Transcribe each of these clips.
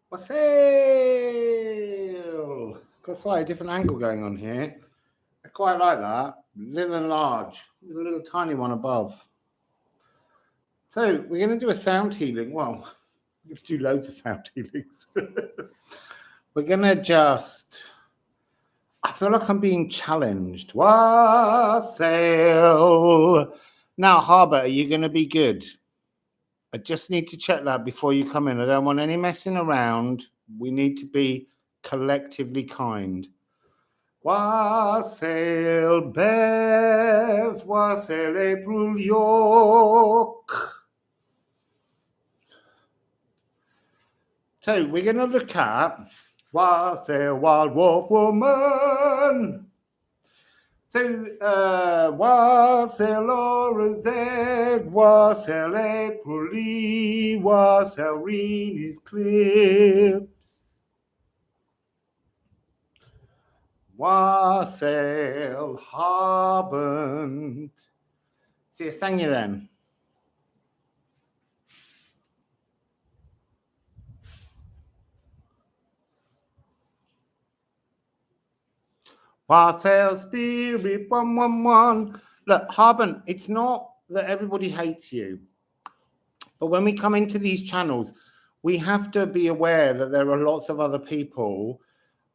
Wassail! Got a slightly different angle going on here. I quite like that. Little and large. There's a little tiny one above. So we're going to do a sound healing. Well, we're going to do loads of sound healings. We're going to just... I feel like I'm being challenged. Wassail! Now, Harbour, are you going to be good? I just need to check that before you come in. I don't want any messing around. We need to be collectively kind. Wassail, Bev, Wassail, April, York. So we're going to look at Wassail, Wild Wolf Woman. So, Wassail, Laura Z, Wassail, April Lee, Wassail, Reenie's Clips. Wassail, Harbant. See, I sang you then. Wassail, Spirit, 111. Look, Harbant, it's not that everybody hates you. But when we come into these channels, we have to be aware that there are lots of other people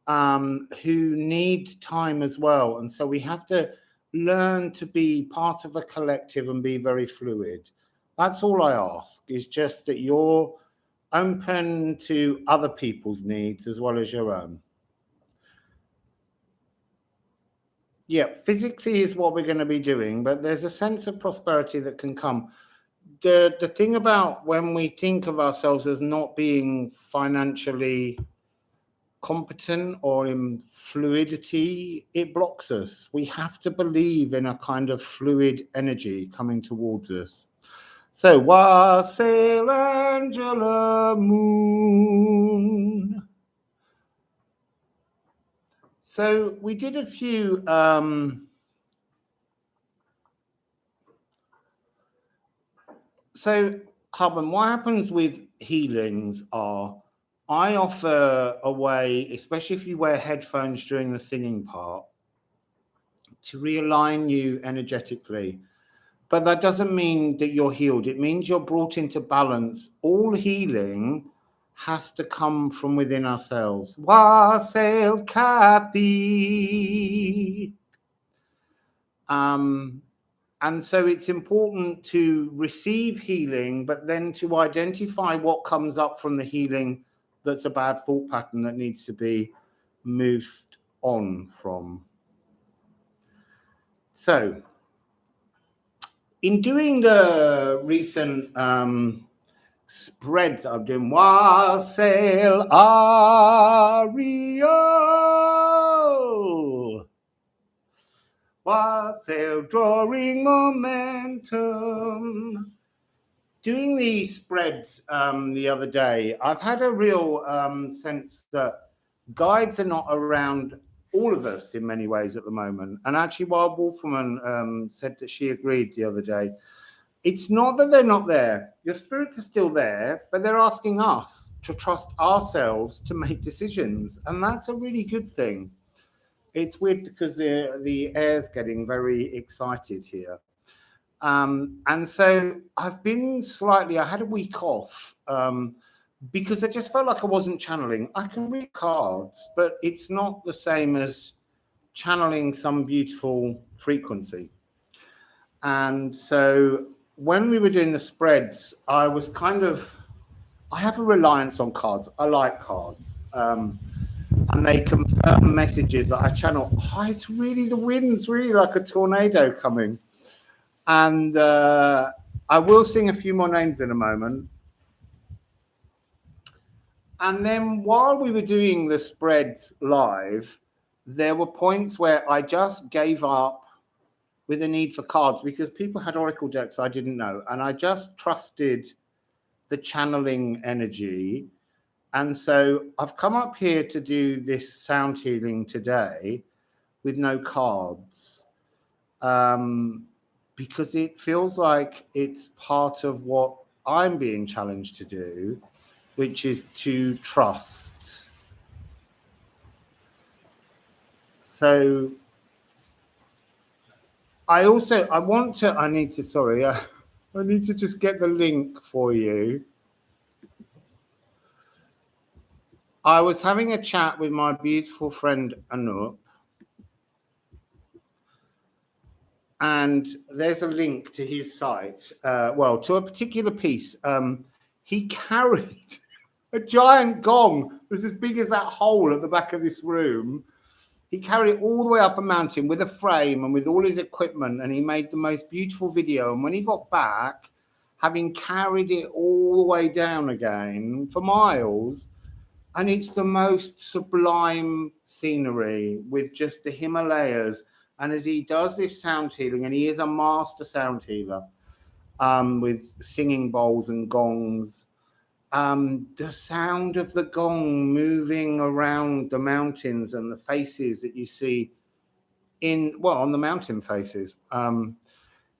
who need time as well. And so we have to learn to be part of a collective and be very fluid. That's all I ask, is just that you're open to other people's needs as well as your own. Yeah, physically is what we're going to be doing, but there's a sense of prosperity that can come. The thing about when we think of ourselves as not being financially competent or in fluidity, it blocks us. We have to believe in a kind of fluid energy coming towards us. So, Wassail, Angela Moon. So we did a few so Harbin, what happens with healings are I offer a way, especially if you wear headphones during the singing part, to realign you energetically. But that doesn't mean that you're healed. It means you're brought into balance. All healing has to come from within ourselves. Wassail, Kathy. And so it's important to receive healing, but then to identify what comes up from the healing that's a bad thought pattern that needs to be moved on from. So, in doing the recent spreads I've done, Wassail, Ariel. Wassail, drawing momentum. Doing these spreads the other day, I've had a real sense that guides are not around all of us in many ways at the moment. And actually, Wild Wolfwoman said that she agreed the other day. It's not that they're not there. Your spirits are still there, but they're asking us to trust ourselves to make decisions. And that's a really good thing. It's weird because the air's getting very excited here. And so I've been I had a week off because I just felt like I wasn't channeling. I can read cards, but it's not the same as channeling some beautiful frequency. And so when we were doing the spreads, I was I have a reliance on cards. I like cards. And they confirm messages that I channel. Oh, it's really, the wind's really like a tornado coming. And I will sing a few more names in a moment. And then while we were doing the spreads live, there were points where I just gave up with the need for cards because people had oracle decks I didn't know. And I just trusted the channeling energy. And so I've come up here to do this sound healing today with no cards because it feels like it's part of what I'm being challenged to do. which is to trust. So I need to just get the link for you. I was having a chat with my beautiful friend Anup, and there's a link to his site, to a particular piece. He carried a giant gong that's as big as that hole at the back of this room. He carried it all the way up a mountain with a frame and with all his equipment, and he made the most beautiful video. And when he got back, having carried it all the way down again for miles, and it's the most sublime scenery with just the Himalayas. And as he does this sound healing, and he is a master sound healer, with singing bowls and gongs, the sound of the gong moving around the mountains and the faces that you see on the mountain faces,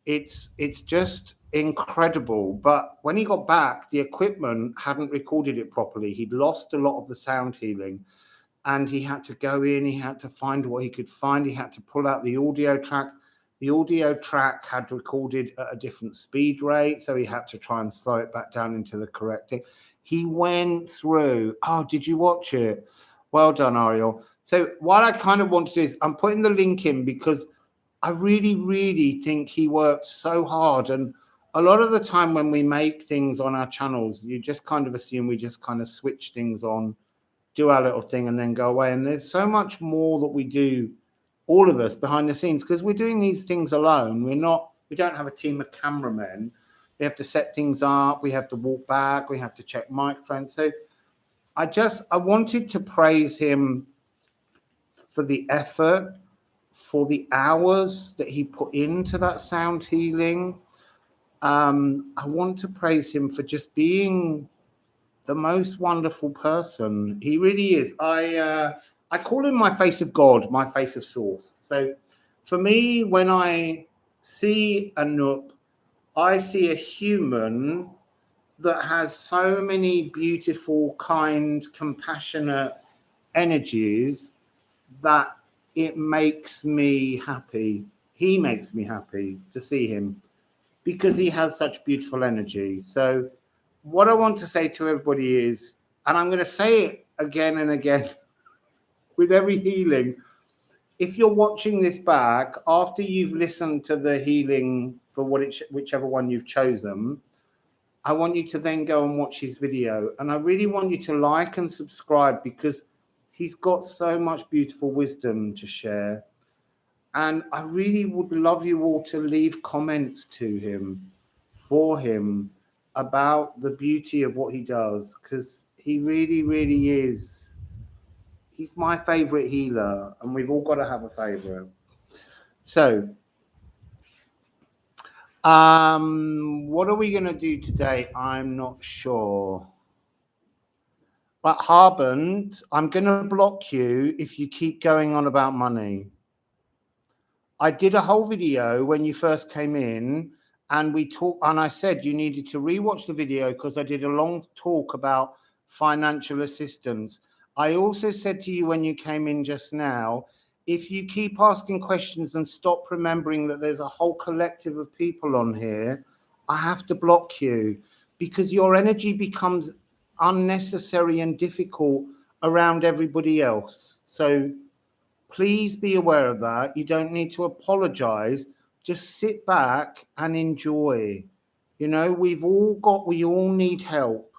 it's just incredible. But when he got back, the equipment hadn't recorded it properly. He'd lost a lot of the sound healing, and he had to go in, he had to find what he could find, he had to pull out the audio track. The audio track had recorded at a different speed rate, so he had to try and slow it back down into the correct thing. He went through. Oh, did you watch it? Well done, Ariel. So what I kind of want to do is I'm putting the link in because I really, really think he worked so hard. And a lot of the time when we make things on our channels, you just kind of assume we just kind of switch things on, do our little thing, and then go away. And there's so much more that we do, all of us, behind the scenes, because we're doing these things alone. We don't have a team of cameramen. We have to set things up. We have to walk back. We have to check microphones. So I wanted to praise him for the effort, for the hours that he put into that sound healing. I want to praise him for just being the most wonderful person. He really is. I call him my face of God, my face of source. So for me, when I see Anup, I see a human that has so many beautiful, kind, compassionate energies that it makes me happy. He makes me happy to see him because he has such beautiful energy. So what I want to say to everybody is, and I'm going to say it again and again with every healing, if you're watching this back after you've listened to the healing for whichever one you've chosen, I want you to then go and watch his video. And I really want you to like and subscribe because he's got so much beautiful wisdom to share. And I really would love you all to leave comments to him, for him, about the beauty of what he does, because he really, really is. He's my favorite healer, and we've all got to have a favorite. So, what are we going to do today? I'm not sure. But Harband, I'm going to block you if you keep going on about money. I did a whole video when you first came in, and we talked, and I said you needed to rewatch the video because I did a long talk about financial assistance. I also said to you when you came in just now, if you keep asking questions and stop remembering that there's a whole collective of people on here, I have to block you because your energy becomes unnecessary and difficult around everybody else. So please be aware of that. You don't need to apologize. Just sit back and enjoy. You know, we all need help.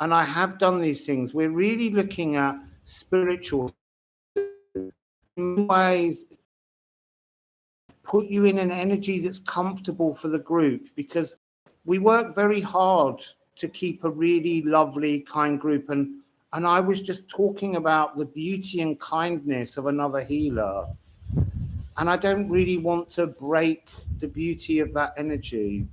And I have done these things. We're really looking at spiritual ways, put you in an energy that's comfortable for the group, because we work very hard to keep a really lovely, kind group. And I was just talking about the beauty and kindness of another healer. And I don't really want to break the beauty of that energy.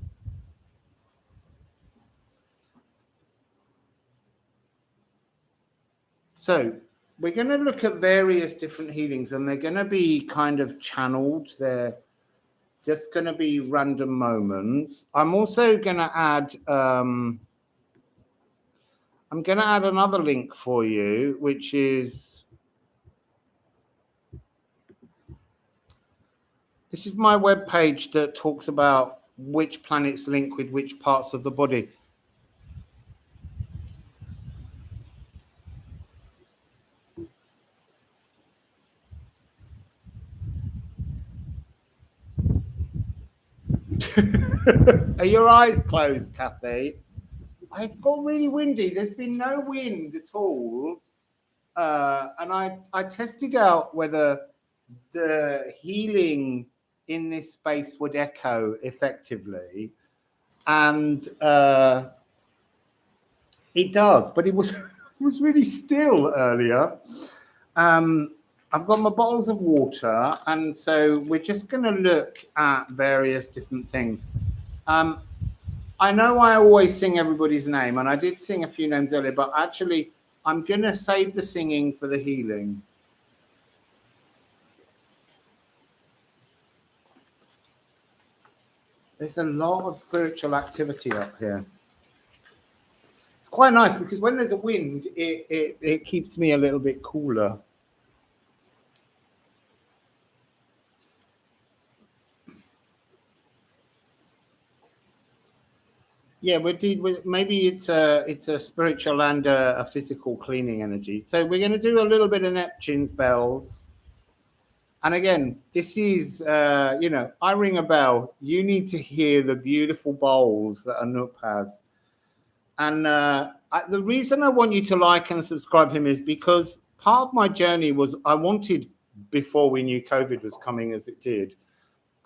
So we're going to look at various different healings, and they're going to be kind of channeled. They're just going to be random moments. I'm also going to add, I'm I'm going to add another link for you, which is, this is my webpage that talks about which planets link with which parts of the body. Are your eyes closed, Kathy? It's got really windy. There's been no wind at all. And I tested out whether the healing in this space would echo effectively. And it does, but it was, it was really still earlier. I've got my bottles of water, and so we're just going to look at various different things. I know I always sing everybody's name, and I did sing a few names earlier, but actually I'm going to save the singing for the healing. There's a lot of spiritual activity up here. It's quite nice because when there's a wind, it keeps me a little bit cooler. Yeah, maybe it's a spiritual and a physical cleaning energy. So we're going to do a little bit of Neptune's bells. And again, this is, you know, I ring a bell. You need to hear the beautiful bowls that Anup has. And the reason I want you to like and subscribe him is because part of my journey was I wanted, before we knew COVID was coming as it did,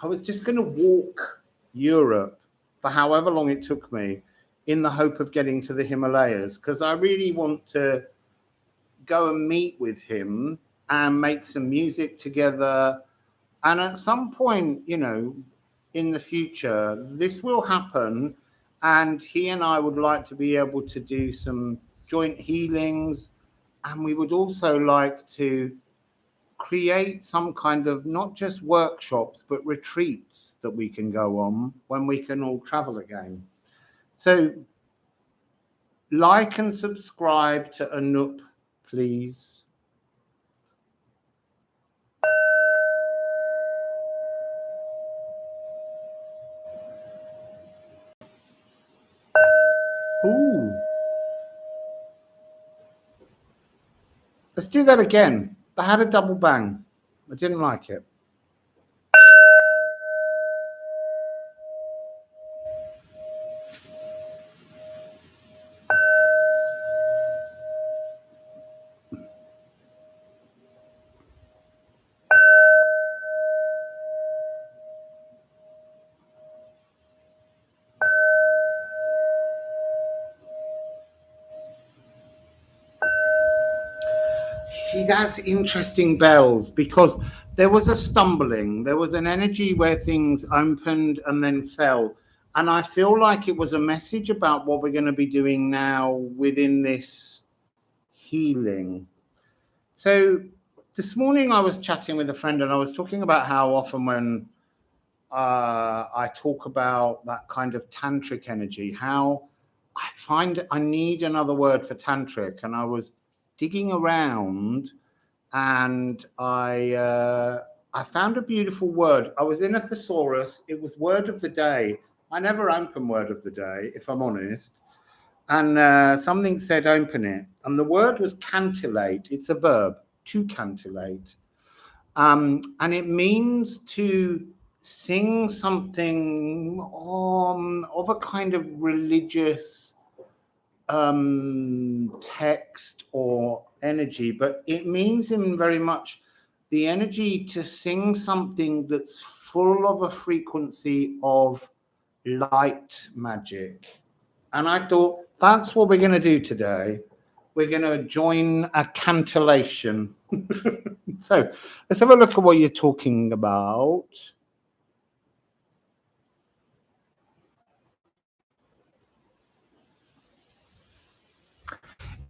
I was just going to walk Europe for however long it took me in the hope of getting to the Himalayas, because I really want to go and meet with him and make some music together. And at some point, you know, in the future, this will happen. And he and I would like to be able to do some joint healings. And we would also like to create some kind of not just workshops, but retreats that we can go on when we can all travel again. So like and subscribe to Anup, please. Ooh. Let's do that again. I had a double bang. I didn't like it. See, that's interesting bells, because there was a stumbling. There was an energy where things opened and then fell. And I feel like it was a message about what we're going to be doing now within this healing. So this morning I was chatting with a friend and I was talking about how often when I talk about that kind of tantric energy, how I find I need another word for tantric. And I was digging around and I found a beautiful word. I was in a thesaurus. It was word of the day. I never open word of the day, if I'm honest. And something said open it. And the word was cantillate. It's a verb, to cantillate. And it means to sing something of a kind of religious text or energy, but it means in very much the energy to sing something that's full of a frequency of light magic. And I thought that's what we're going to do today. We're going to join a cantillation. So let's have a look at what you're talking about.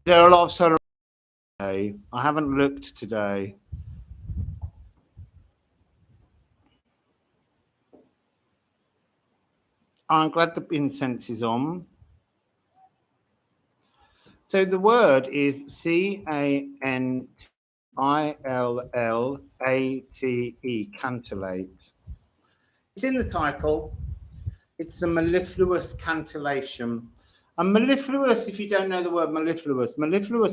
There are a lot of solar. I haven't looked today. I'm glad the incense is on. So the word is Cantillate, cantillate. It's in the title. It's the Mellifluous Cantillation. And mellifluous, if you don't know the word mellifluous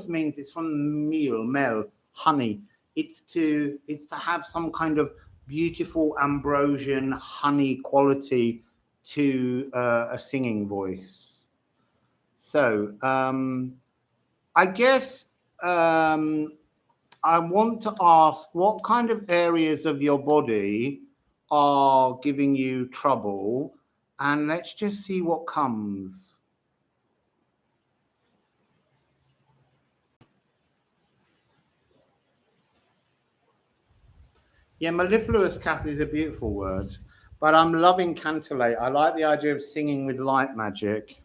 means it's from mel, honey. It's to have some kind of beautiful ambrosian honey quality to a singing voice. So I guess I want to ask, what kind of areas of your body are giving you trouble? And let's just see what comes. Yeah, mellifluous, Kathy, is a beautiful word, but I'm loving cantillate. I like the idea of singing with light magic.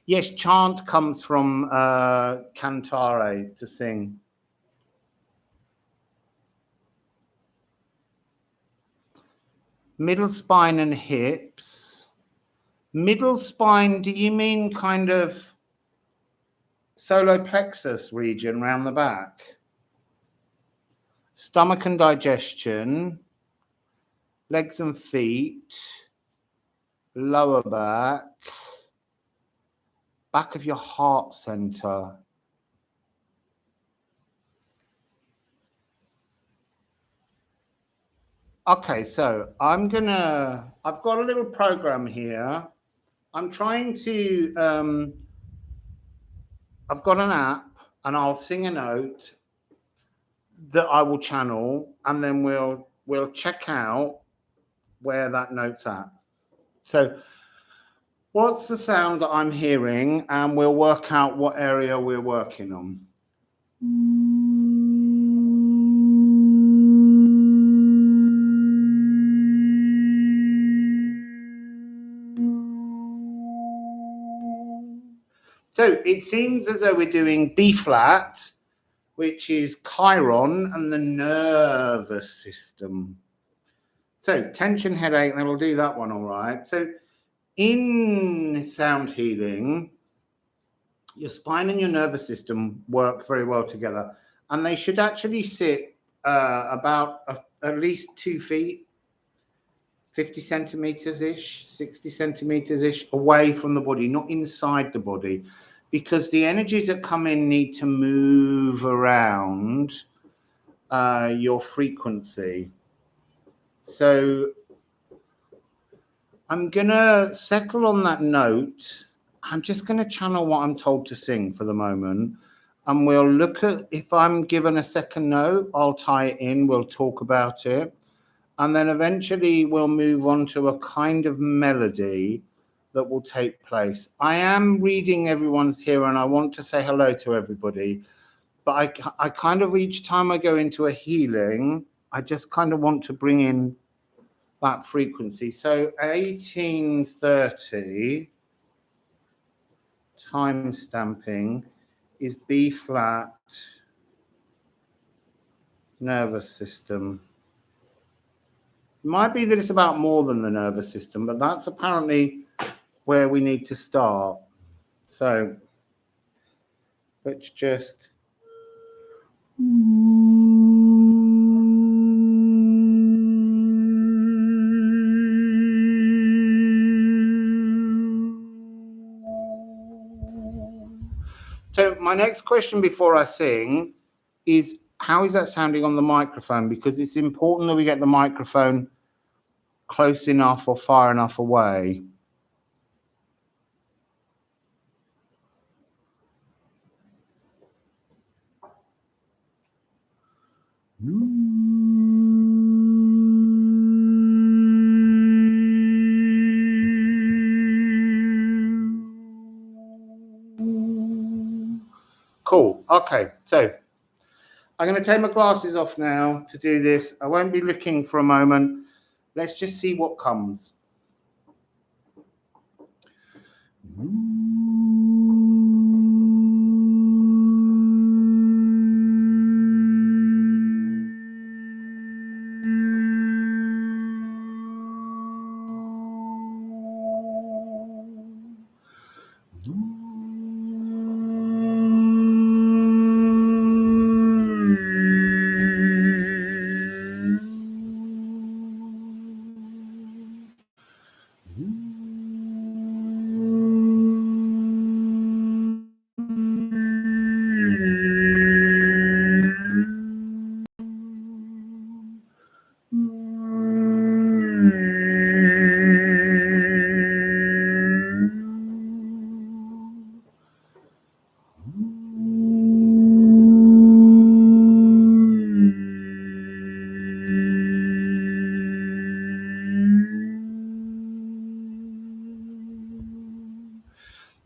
Yes, chant comes from cantare, to sing. Middle spine and hips. Middle spine, do you mean kind of solar plexus region round the back? Stomach and digestion. Legs and feet. Lower back. Back of your heart center. Okay, so I've got a little program here. I'm trying to, I've got an app and I'll sing a note that I will channel, and then we'll check out where that note's at. So what's the sound that I'm hearing, and we'll work out what area we're working on. So it seems as though we're doing B flat, which is chiron and the nervous system. So tension, headache, then we'll do that one all right. So in sound healing, your spine and your nervous system work very well together, and they should actually sit about at least 2 feet, 50 centimeters-ish, 60 centimeters-ish away from the body, not inside the body, because the energies that come in need to move around your frequency. So I'm going to settle on that note. I'm just going to channel what I'm told to sing for the moment. And we'll look at, if I'm given a second note, I'll tie it in, we'll talk about it. And then eventually we'll move on to a kind of melody that will take place. I am reading everyone's here and I want to say hello to everybody. But I kind of, each time I go into a healing, I just kind of want to bring in that frequency. So 1830, time stamping is B flat, nervous system. It might be that it's about more than the nervous system, but that's apparently where we need to start. So let's just So my next question before I sing is, how is that sounding on the microphone? Because it's important that we get the microphone close enough or far enough away. Cool. Okay, so I'm going to take my glasses off now to do this. I won't be looking for a moment. Let's just see what comes.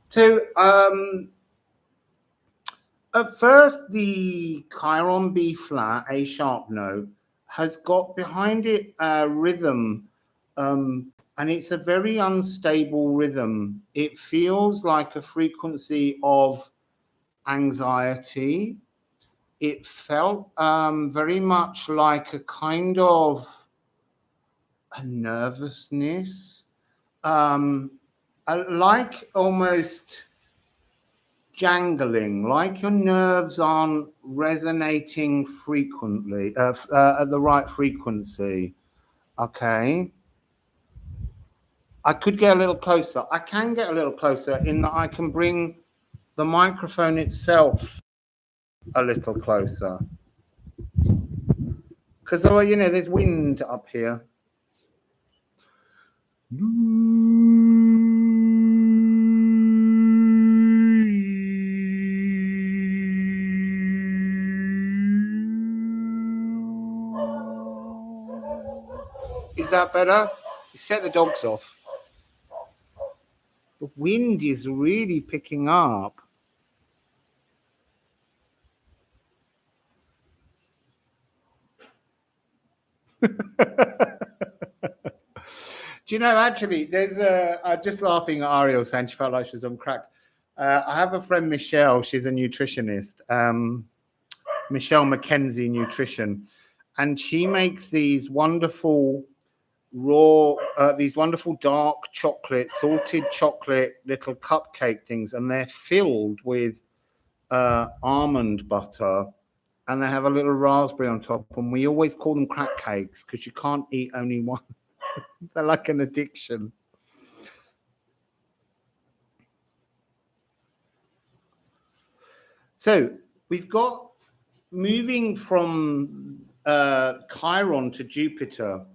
So at first, the Chiron B flat, A sharp note, has got behind it a rhythm, and it's a very unstable rhythm. It feels like a frequency of anxiety. It felt very much like a kind of a nervousness, like almost jangling, like your nerves aren't resonating frequently at the right frequency. Okay, I could get a little closer. I can get a little closer in that I can bring the microphone itself a little closer, because you know there's wind up here. Is that better? You set the dogs off. The wind is really picking up. Do you know, actually, there's just laughing at Ariel saying she felt like she was on crack. I have a friend, Michelle. She's a nutritionist, Michelle McKenzie Nutrition, and she makes these wonderful these wonderful dark chocolate, salted chocolate little cupcake things, and they're filled with almond butter, and they have a little raspberry on top. And we always call them crack cakes because you can't eat only one. They're like an addiction. So we've got moving from Chiron to Jupiter.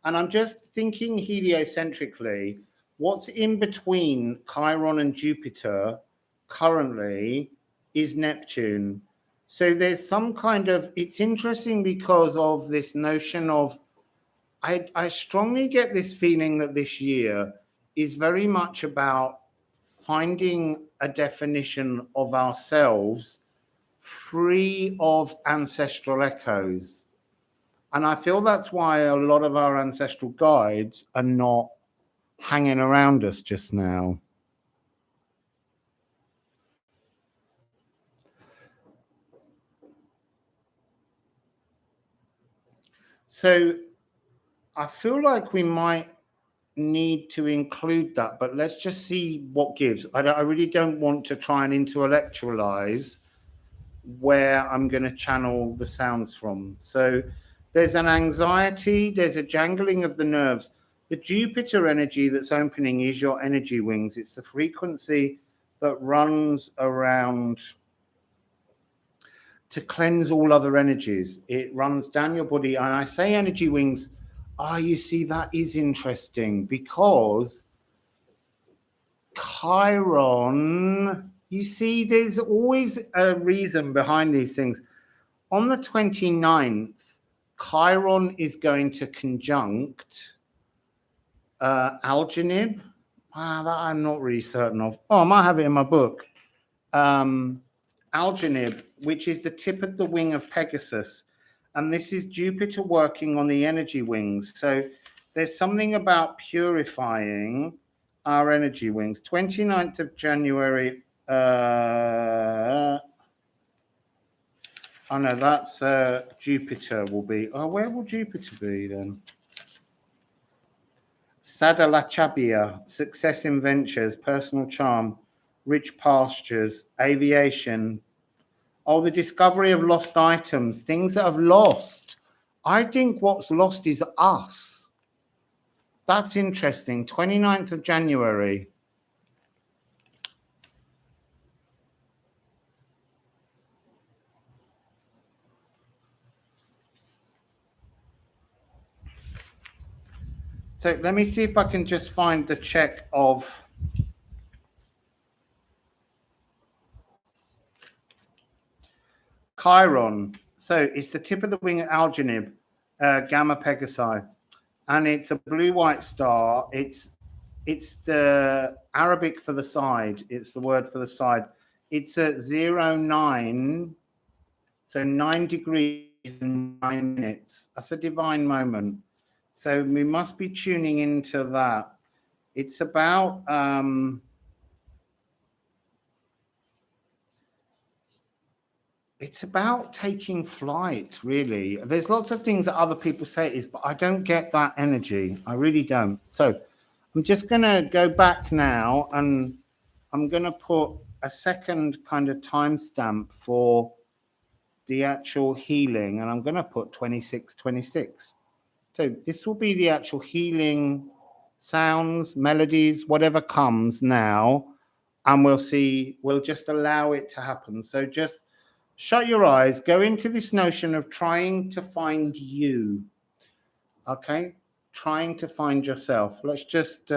And I'm just thinking heliocentrically, what's in between Chiron and Jupiter currently is Neptune. So there's some kind of, it's interesting because of this notion of, I strongly get this feeling that this year is very much about finding a definition of ourselves free of ancestral echoes. And I feel that's why a lot of our ancestral guides are not hanging around us just now. So I feel like we might need to include that, but let's just see what gives. I really don't want to try and intellectualize where I'm going to channel the sounds from. So there's an anxiety, there's a jangling of the nerves. The Jupiter energy that's opening is your energy wings. It's the frequency that runs around to cleanse all other energies. It runs down your body. And I say energy wings, you see, that is interesting because Chiron, you see, there's always a reason behind these things. On the 29th, Chiron is going to conjunct Algenib. That I'm not really certain of. I might have it in my book. Algenib, which is the tip of the wing of Pegasus. And this is Jupiter working on the energy wings. So there's something about purifying our energy wings. 29th of January. Oh no, that's Jupiter will be. Where will Jupiter be then? Sadalachabia, success in ventures, personal charm, rich pastures, aviation. The discovery of lost items, things that have lost. I think what's lost is us. That's interesting. 29th of January. So let me see if I can just find the check of Chiron. So it's the tip of the wing of Algenib, Gamma Pegasi, and it's a blue-white star. It's It's the Arabic for the side. It's the word for the side. It's at 09, so 9 degrees and 9 minutes. That's a divine moment. So we must be tuning into that. It's about taking flight, really. There's lots of things that other people say it is, but I don't get that energy. I really don't. So I'm just going to go back now, and I'm going to put a second kind of timestamp for the actual healing, and I'm going to put 2626. So this will be the actual healing sounds, melodies, whatever comes now, and we'll see, we'll just allow it to happen. So just shut your eyes, go into this notion of trying to find you, okay? Trying to find yourself. Let's just...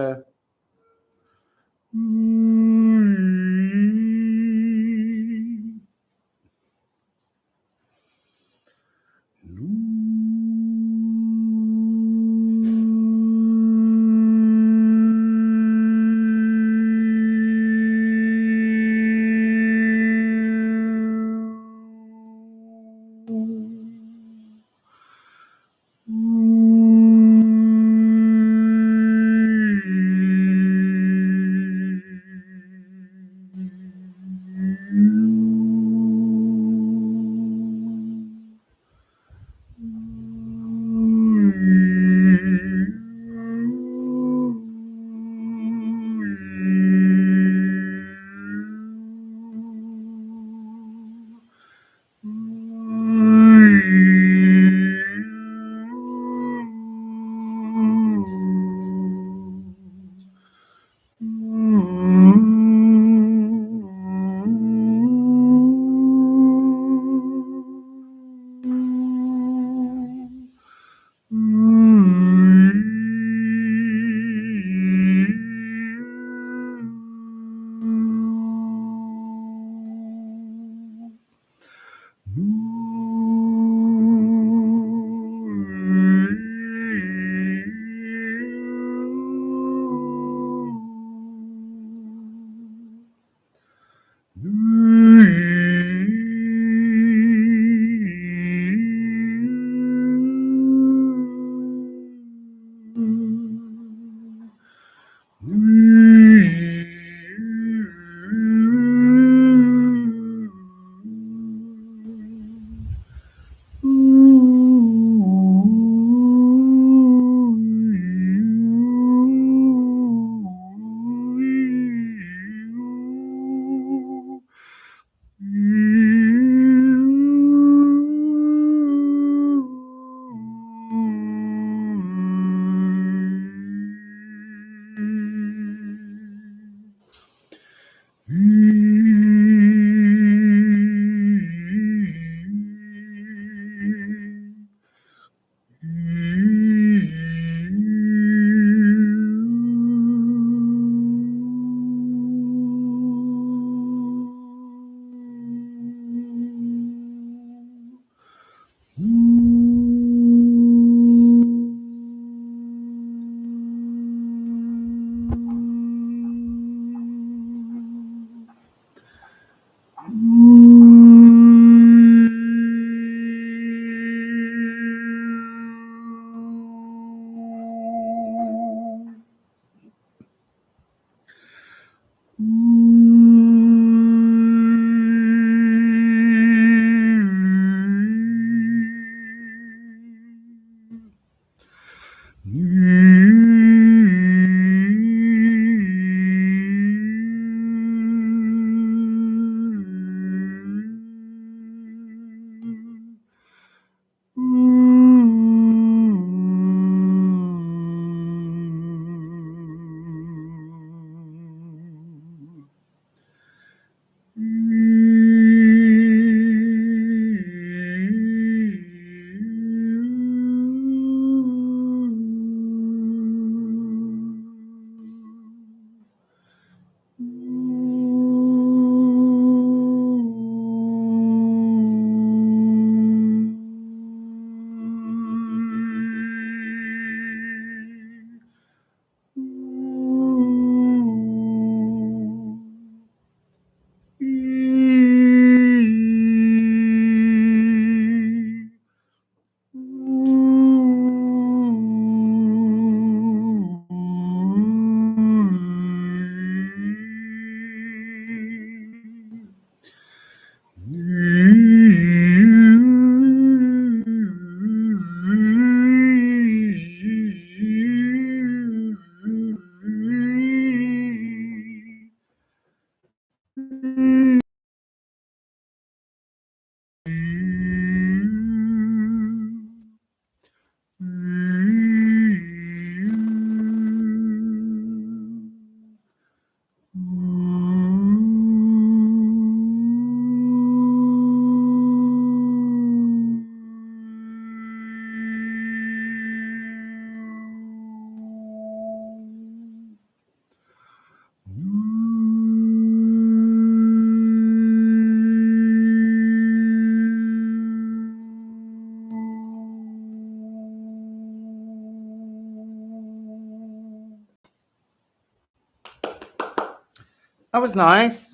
That was nice.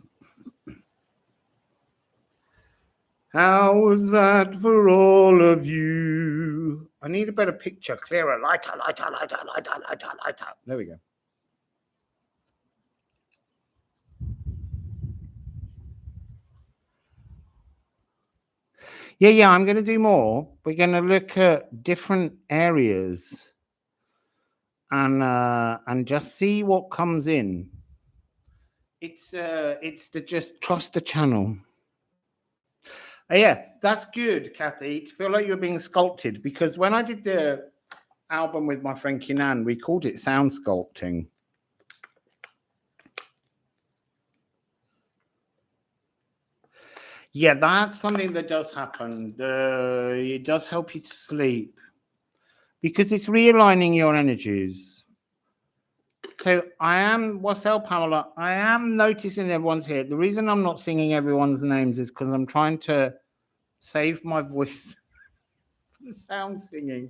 How was that for all of you? I need a better picture, clearer, lighter. There we go. Yeah, I'm going to do more. We're going to look at different areas and just see what comes in. It's to just trust the channel. Yeah, that's good, Kathy. To feel like you're being sculpted, because when I did the album with my friend Kinan, we called it sound sculpting. Yeah, that's something that does happen. It does help you to sleep because it's realigning your energies. So I am, Wassail Pamela, I am noticing everyone's here. The reason I'm not singing everyone's names is because I'm trying to save my voice for the sound singing.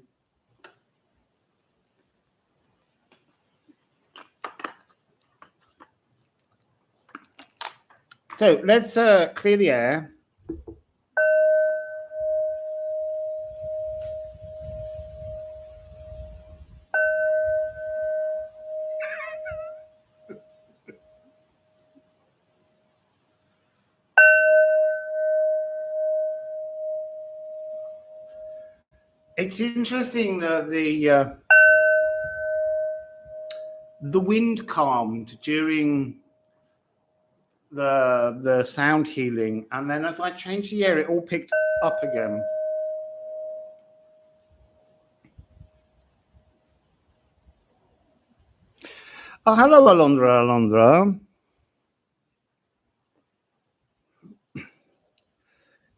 So let's clear the air. It's interesting that the wind calmed during the sound healing, and then as I changed the air, it all picked up again. Oh, hello, Alondra.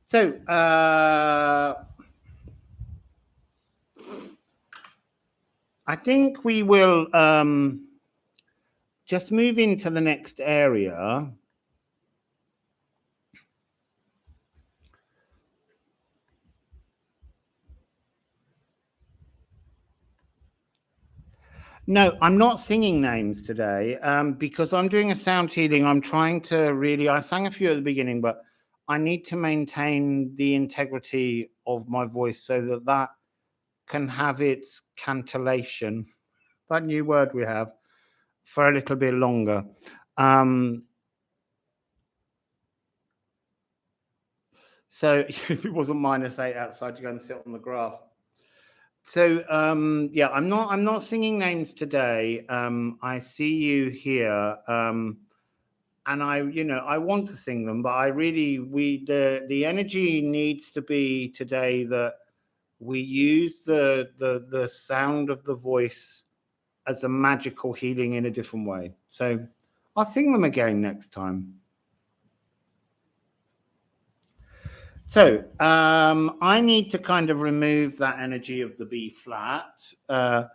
So, I think we will just move into the next area. No, I'm not singing names today because I'm doing a sound healing. I'm trying to really, I sang a few at the beginning, but I need to maintain the integrity of my voice so that that can have its cantillation, that new word we have, for a little bit longer. So if it wasn't -8 outside, you go and sit on the grass. So yeah, I'm not singing names today. I see you here, and I want to sing them, but I really the energy needs to be today that we use the sound of the voice as a magical healing in a different way. So I'll sing them again next time. So I need to kind of remove that energy of the B flat, and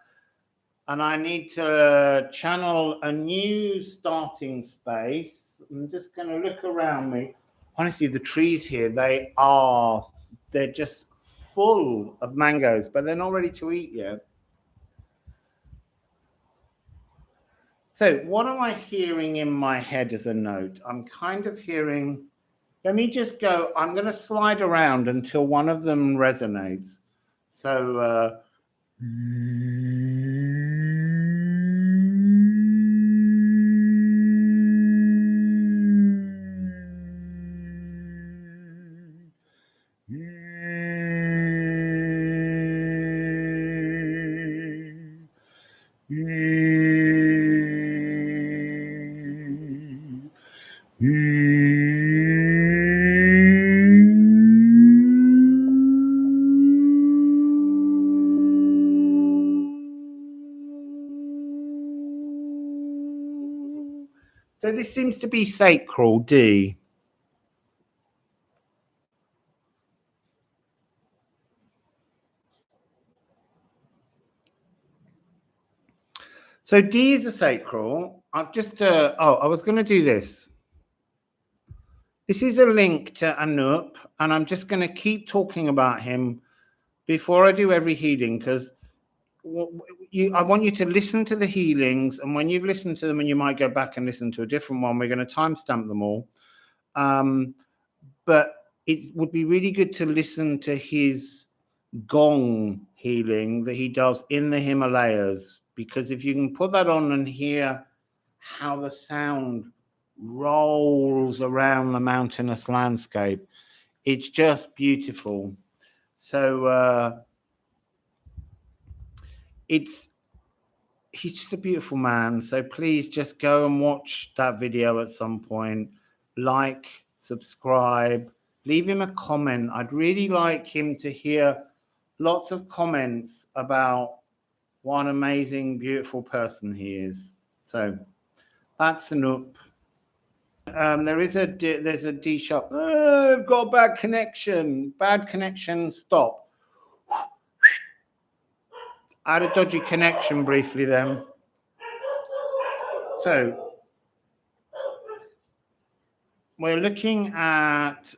I need to channel a new starting space. I'm just going to look around me. Honestly, the trees here, they're just full of mangoes, but they're not ready to eat yet. So what am I hearing in my head as a note? I'm kind of hearing, let me just go, I'm going to slide around until one of them resonates. So, so this seems to be sacral, D. So D is a sacral. I've just, I was going to do this. This is a link to Anup, and I'm just going to keep talking about him before I do every healing, because I want you to listen to the healings, and when you've listened to them, and you might go back and listen to a different one, we're going to timestamp them all. But it would be really good to listen to his gong healing that he does in the Himalayas, because if you can put that on and hear how the sound rolls around the mountainous landscape, it's just beautiful. So he's just a beautiful man. So please just go and watch that video at some point. Like, subscribe, leave him a comment. I'd really like him to hear lots of comments about what an amazing, beautiful person he is. So that's Anup. There's a D sharp. I've got a bad connection. Bad connection. Stop. I had a dodgy connection briefly then. So we're looking at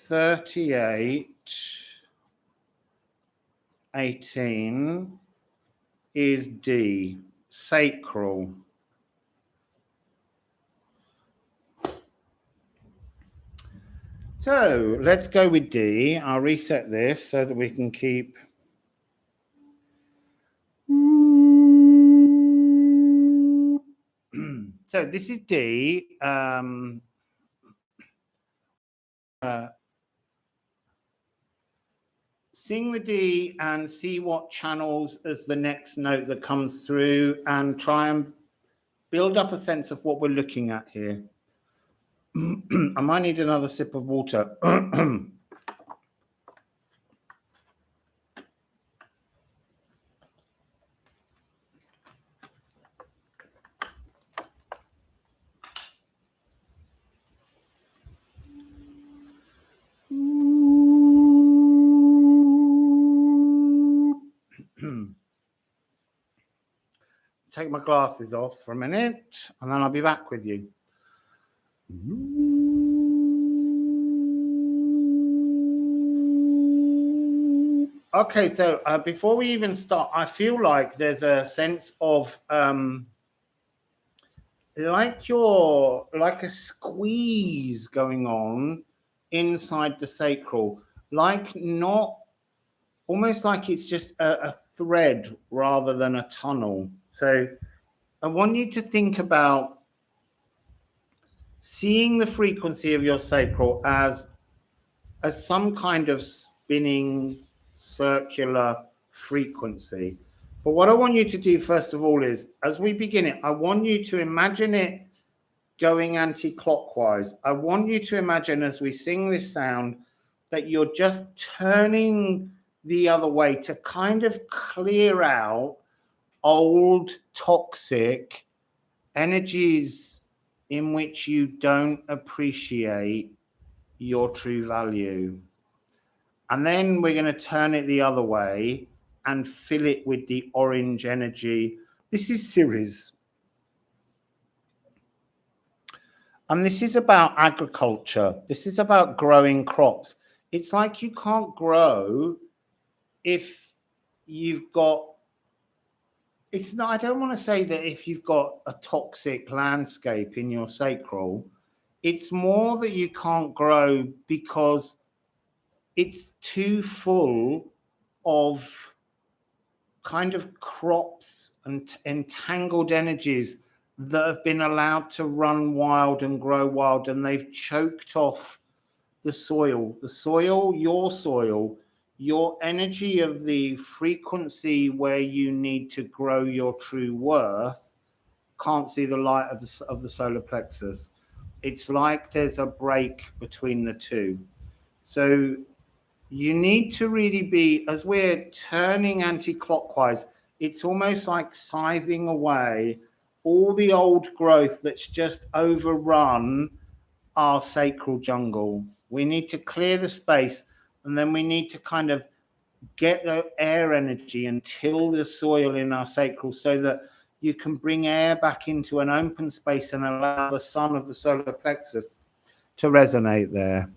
38:18 is D, sacral. So let's go with D. I'll reset this so that we can keep. So this is D. Sing the D and see what channels as the next note that comes through, and try and build up a sense of what we're looking at here. I might need another sip of water. Take my glasses off for a minute, and then I'll be back with you. Okay, so before we even start, I feel like there's a sense of like a squeeze going on inside the sacral, like not almost like it's just a thread rather than a tunnel. So I want you to think about seeing the frequency of your sacral as some kind of spinning circular frequency. But what I want you to do first of all is, as we begin it, I want you to imagine it going anti-clockwise. I want you to imagine, as we sing this sound, that you're just turning the other way to kind of clear out old toxic energies in which you don't appreciate your true value. And then we're going to turn it the other way and fill it with the orange energy. This is Ceres. And this is about agriculture. This is about growing crops. It's like you can't grow if you've got, it's not, I don't want to say that if you've got a toxic landscape in your sacral, it's more that you can't grow because it's too full of kind of crops and entangled energies that have been allowed to run wild and grow wild, and they've choked off the soil, your energy of the frequency where you need to grow your true worth can't see the light of the solar plexus. It's like there's a break between the two. So you need to really be, as we're turning anti-clockwise, it's almost like scything away all the old growth that's just overrun our sacral jungle. We need to clear the space, and then we need to kind of get the air energy and till the soil in our sacral so that you can bring air back into an open space and allow the sun of the solar plexus to resonate there.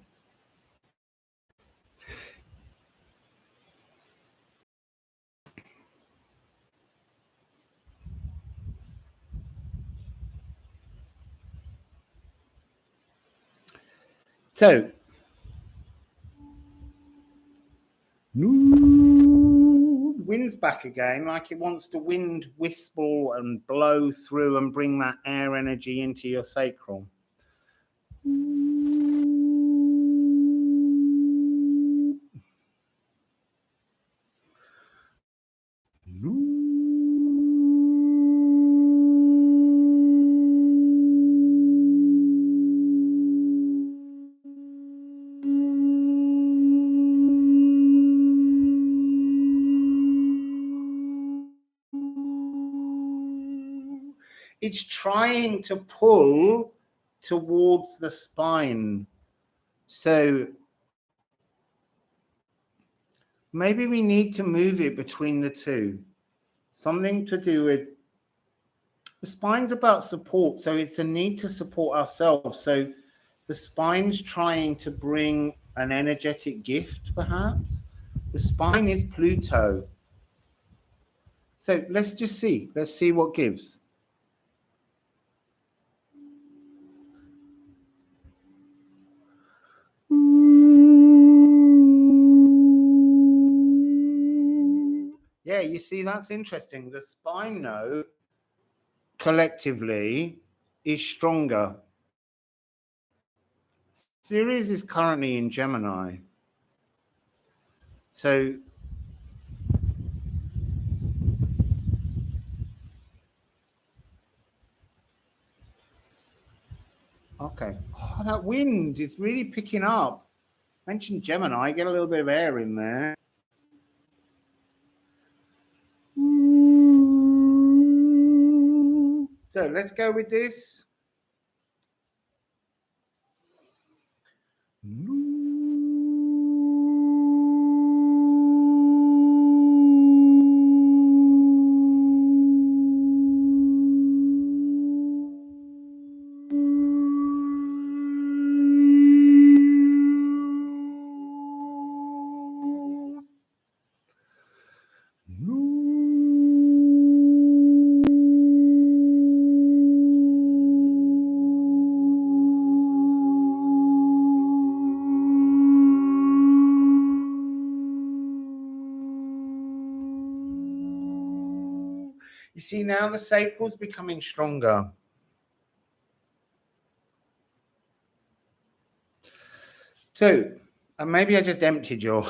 So, wind's back again, like it wants to wind whistle and blow through and bring that air energy into your sacral. It's trying to pull towards the spine. So maybe we need to move it between the two. Something to do with the spine's about support. So it's a need to support ourselves. So the spine's trying to bring an energetic gift, perhaps. The spine is Pluto. So let's just see. Let's see what gives. Yeah, you see, that's interesting. The spine node collectively is stronger. Sirius is currently in Gemini. So okay. Oh, that wind is really picking up. Mentioned Gemini, get a little bit of air in there. So let's go with this. You see, now the sacral's becoming stronger. So, and maybe I just emptied your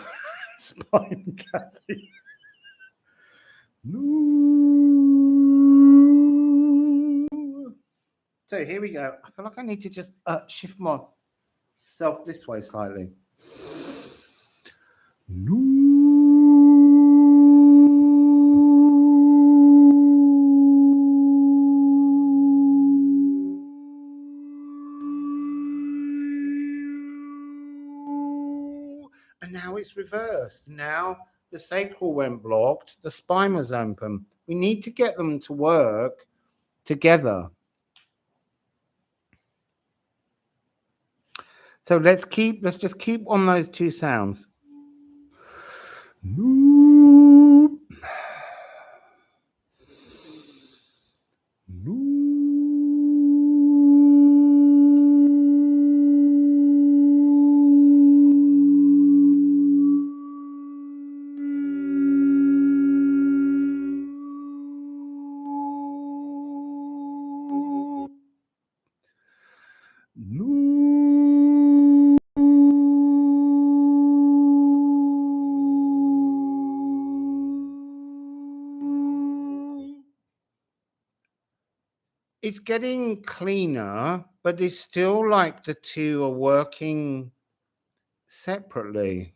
spine, Kathy. So here we go. I feel like I need to just shift myself this way slightly. And now it's reversed. Now the sacral went blocked, the spine was open. We need to get them to work together. So let's just keep on those two sounds. It's getting cleaner, but it's still like the two are working separately.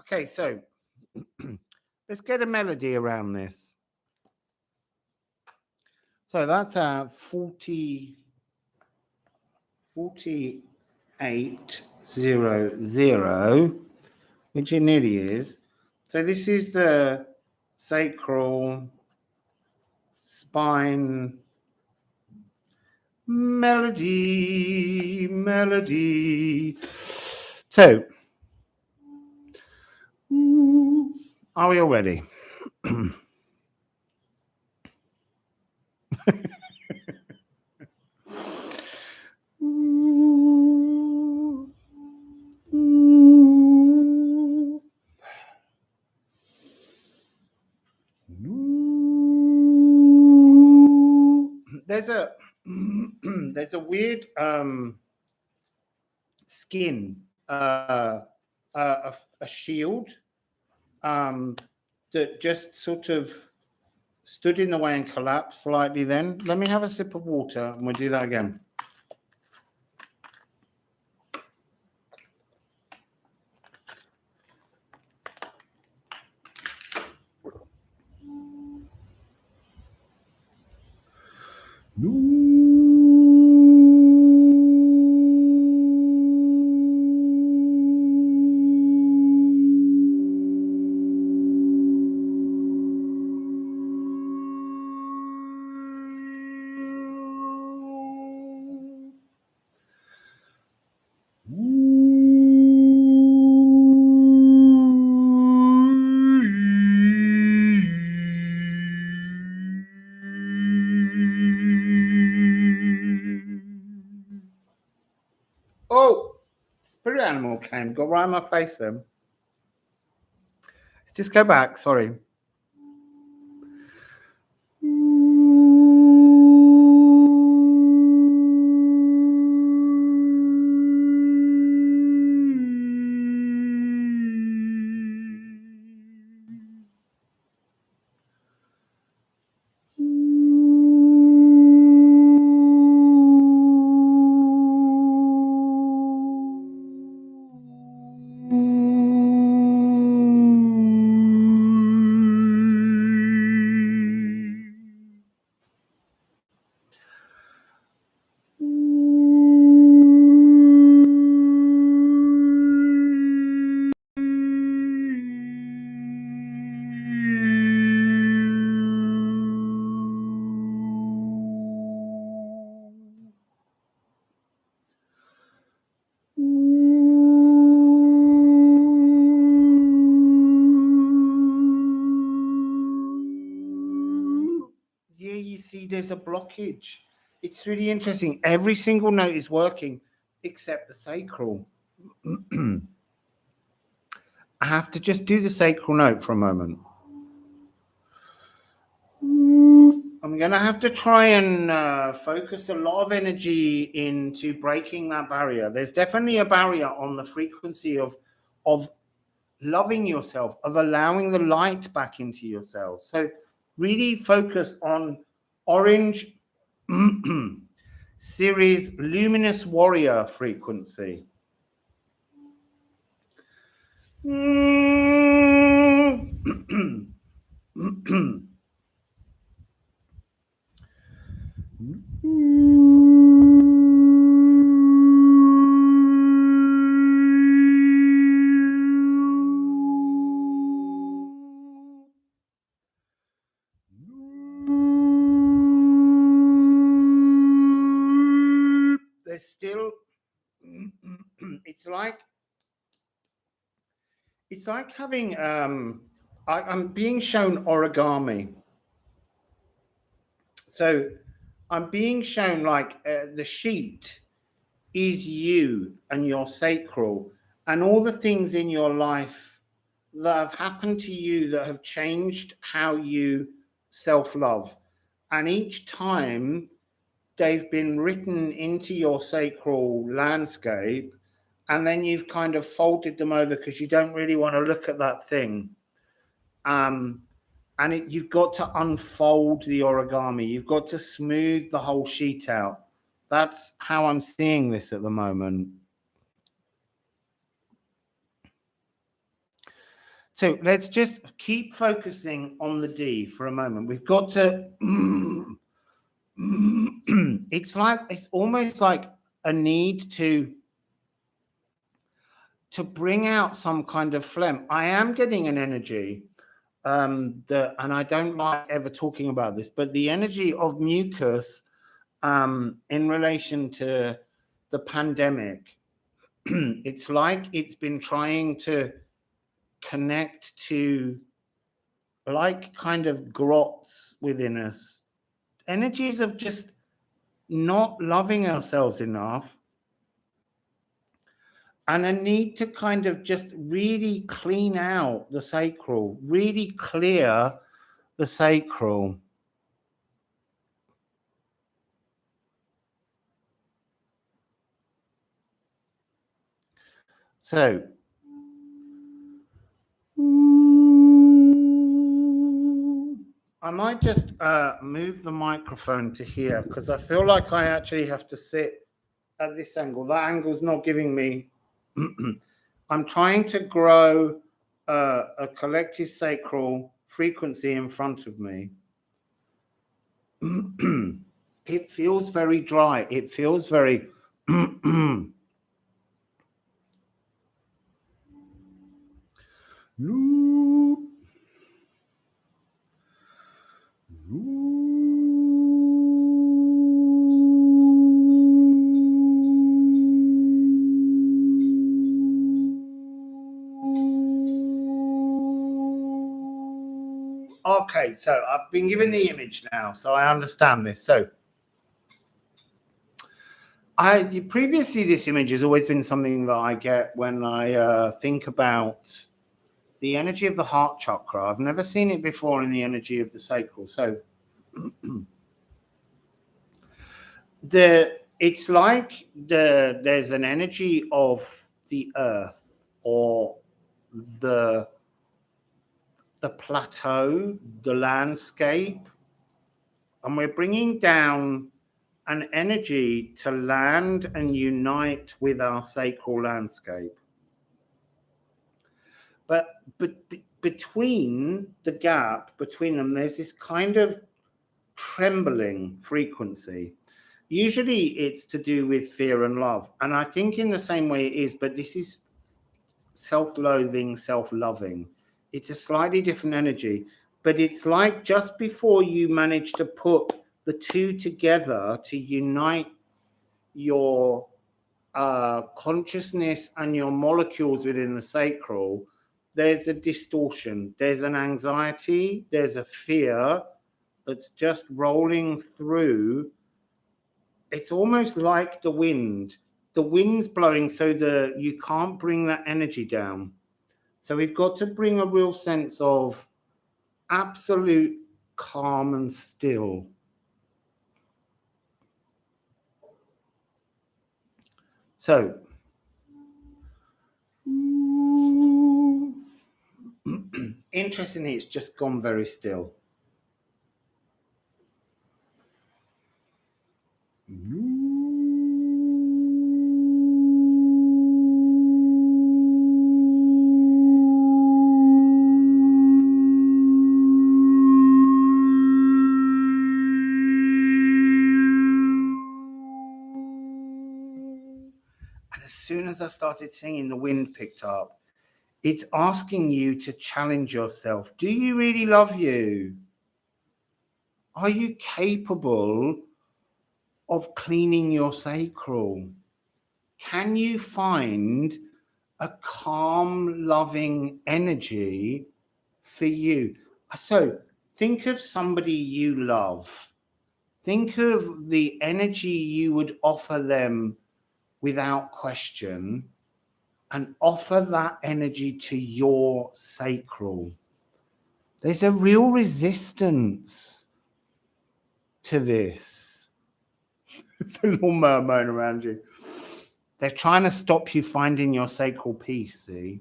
Okay, so let's get a melody around this. So that's 4800, which it nearly is. So this is the sacral spine melody. So, are we all ready? There's a weird skin, a shield that just sort of stood in the way and collapsed slightly. Then let me have a sip of water and we'll do that again. Oh, spirit animal came, got right in my face then. Let's just go back, sorry. Yeah, you see, there's a blockage. It's really interesting. Every single note is working except the sacral. I have to just do the sacral note for a moment. I'm going to have to try and focus a lot of energy into breaking that barrier. There's definitely a barrier on the frequency of loving yourself, of allowing the light back into yourself. So really focus on orange series luminous warrior frequency. There's still it's like having I'm being shown origami. So I'm being shown like the sheet is you and your sacral and all the things in your life that have happened to you that have changed how you self-love. And each time they've been written into your sacral landscape, and then you've kind of folded them over because you don't really want to look at that thing. And you've got to unfold the origami. You've got to smooth the whole sheet out. That's how I'm seeing this at the moment. So let's just keep focusing on the D for a moment. We've got to, it's almost like a need to bring out some kind of phlegm. I am getting an energy and I don't like ever talking about this, but the energy of mucus in relation to the pandemic, it's like it's been trying to connect to like kind of grots within us, energies of just not loving ourselves enough, and a need to kind of just really clean out the sacral, really clear the sacral. So I might just move the microphone to here because I feel like I actually have to sit at this angle. That angle's not giving me. I'm trying to grow a collective sacral frequency in front of me. It feels very dry. It feels very. Okay, so I've been given the image now, so I understand this. So previously this image has always been something that I get when I think about the energy of the heart chakra. I've never seen it before in the energy of the sacral. So it's like there's an energy of the earth or the plateau, the landscape, and we're bringing down an energy to land and unite with our sacral landscape. But between the gap between them, there's this kind of trembling frequency. Usually it's to do with fear and love. And I think in the same way it is, but this is self-loathing, self-loving. It's a slightly different energy, but it's like just before you manage to put the two together to unite your consciousness and your molecules within the sacral, there's a distortion, there's an anxiety, there's a fear that's just rolling through. It's almost like the wind. The wind's blowing so that you can't bring that energy down. So we've got to bring a real sense of absolute calm and still. So interestingly, it's just gone very still. As soon as I started singing, the wind picked up. It's asking you to challenge yourself. Do you really love you? Are you capable of cleaning your sacral? Can you find a calm, loving energy for you? So think of somebody you love. Think of the energy you would offer them without question and offer that energy to your sacral. There's a real resistance to this. There's a little murmur around you. They're trying to stop you finding your sacral peace, see?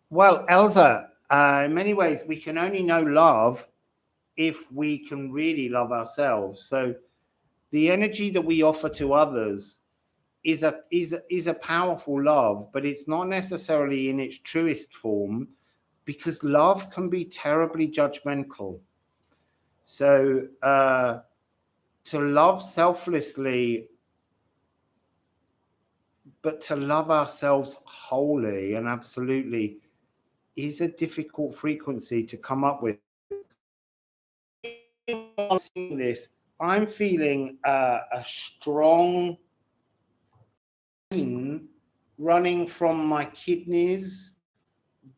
Well, Elsa, in many ways, we can only know love if we can really love ourselves. So the energy that we offer to others is a powerful love, but it's not necessarily in its truest form, because love can be terribly judgmental. So to love selflessly, but to love ourselves wholly and absolutely, is a difficult frequency to come up with. This, I'm feeling a strong pain running from my kidneys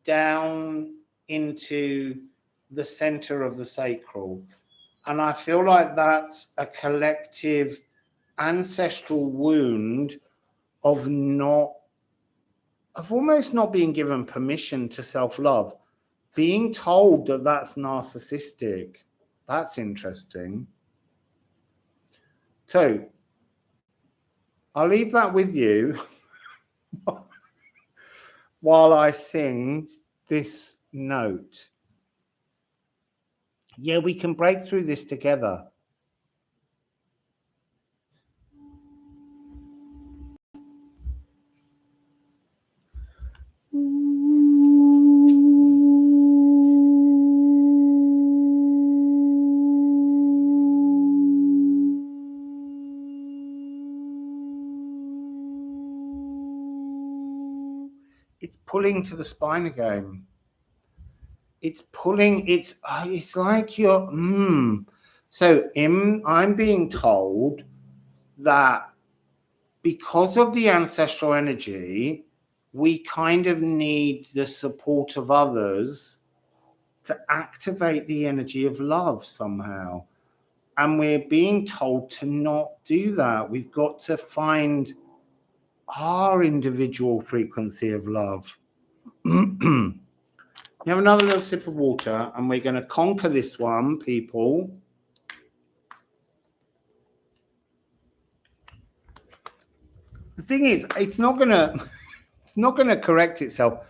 down into the center of the sacral. And I feel like that's a collective ancestral wound of almost not being given permission to self-love, being told that that's narcissistic. That's interesting. So I'll leave that with you while I sing this note. Yeah, we can break through this together. It's pulling to the spine again. It's pulling, it's like you're, So I'm being told that because of the ancestral energy, we kind of need the support of others to activate the energy of love somehow. And we're being told to not do that. We've got to find our individual frequency of love. You have another little sip of water, and we're going to conquer this one, people. The thing is, it's not going to correct itself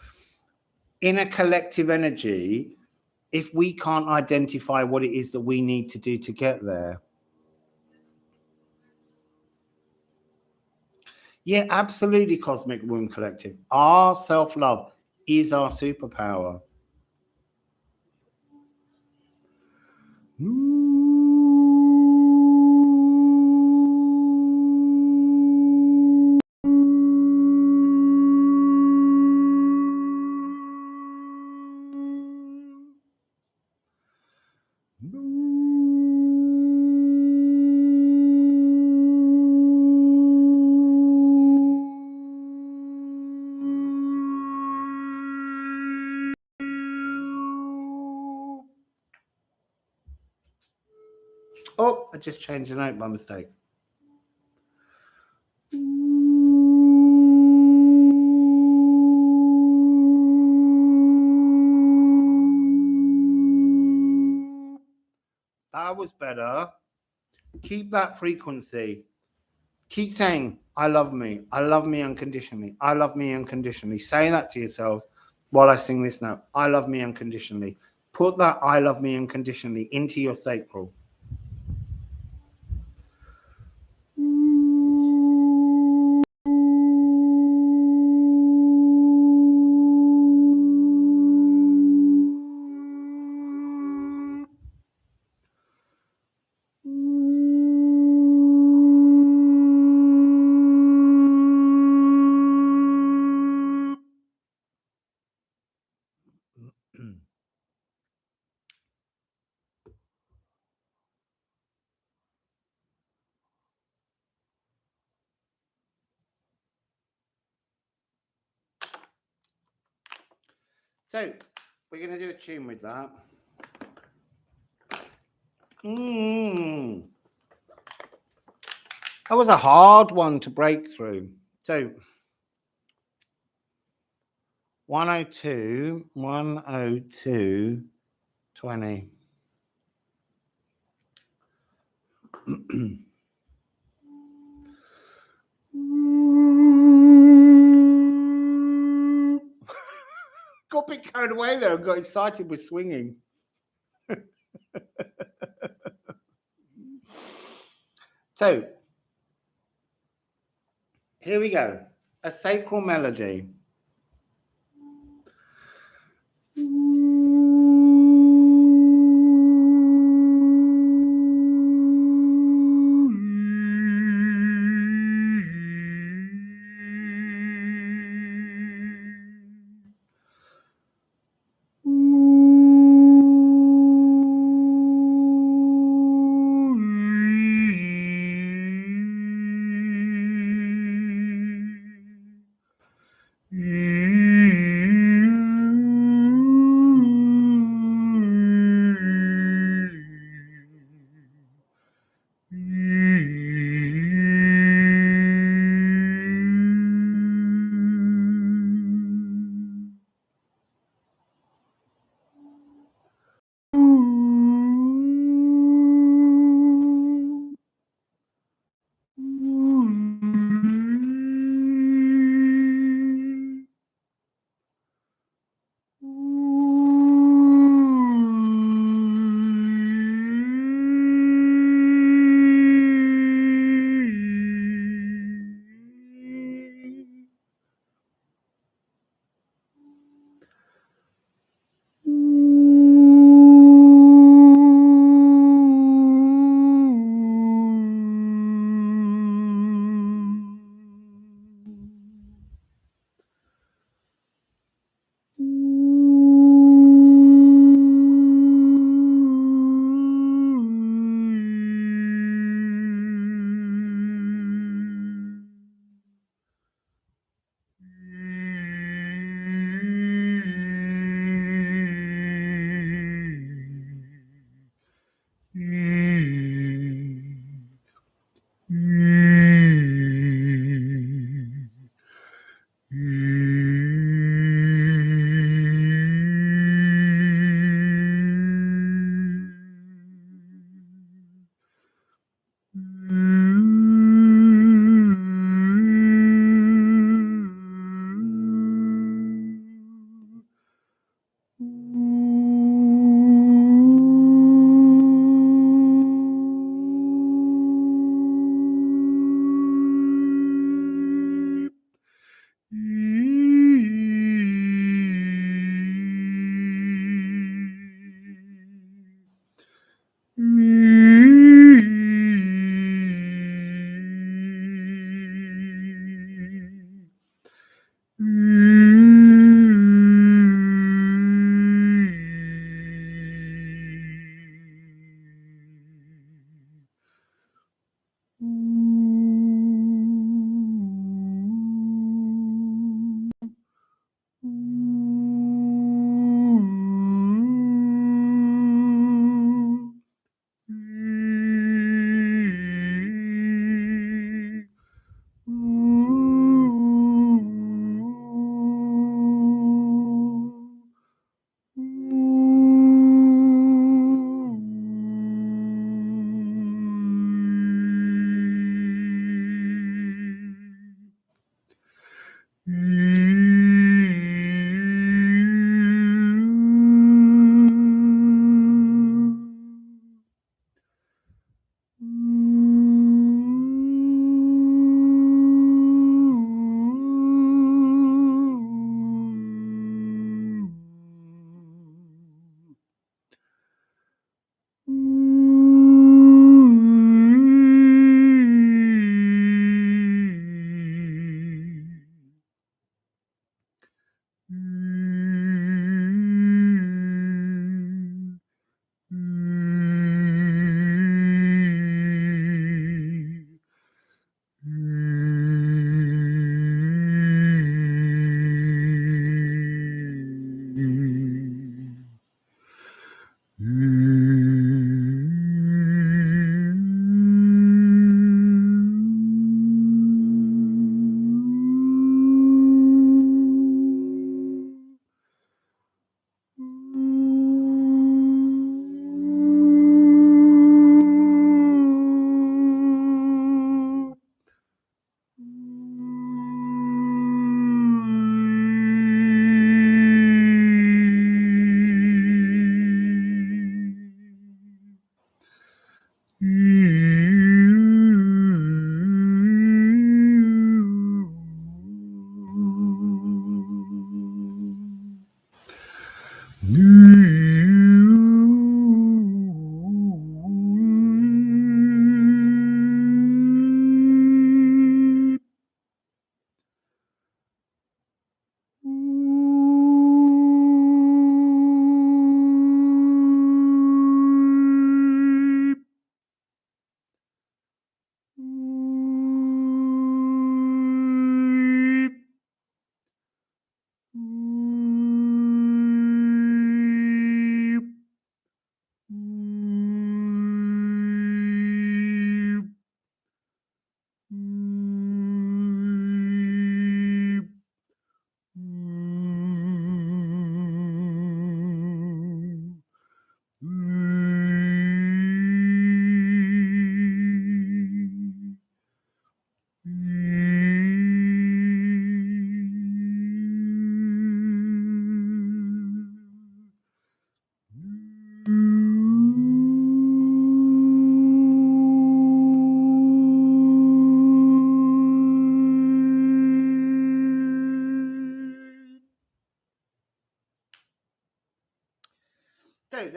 in a collective energy if we can't identify what it is that we need to do to get there. Yeah, absolutely, Cosmic Womb Collective. Our self-love is our superpower. Oh, I just changed the note by mistake. That was better. Keep that frequency. Keep saying, I love me unconditionally. I love me unconditionally. Say that to yourselves while I sing this note. I love me unconditionally. Put that I love me unconditionally into your sacral. So we're going to do a tune with that. That was a hard one to break through. So 102, 102, 20. Got a bit carried away there and got excited with swinging. So here we go. A sacral melody.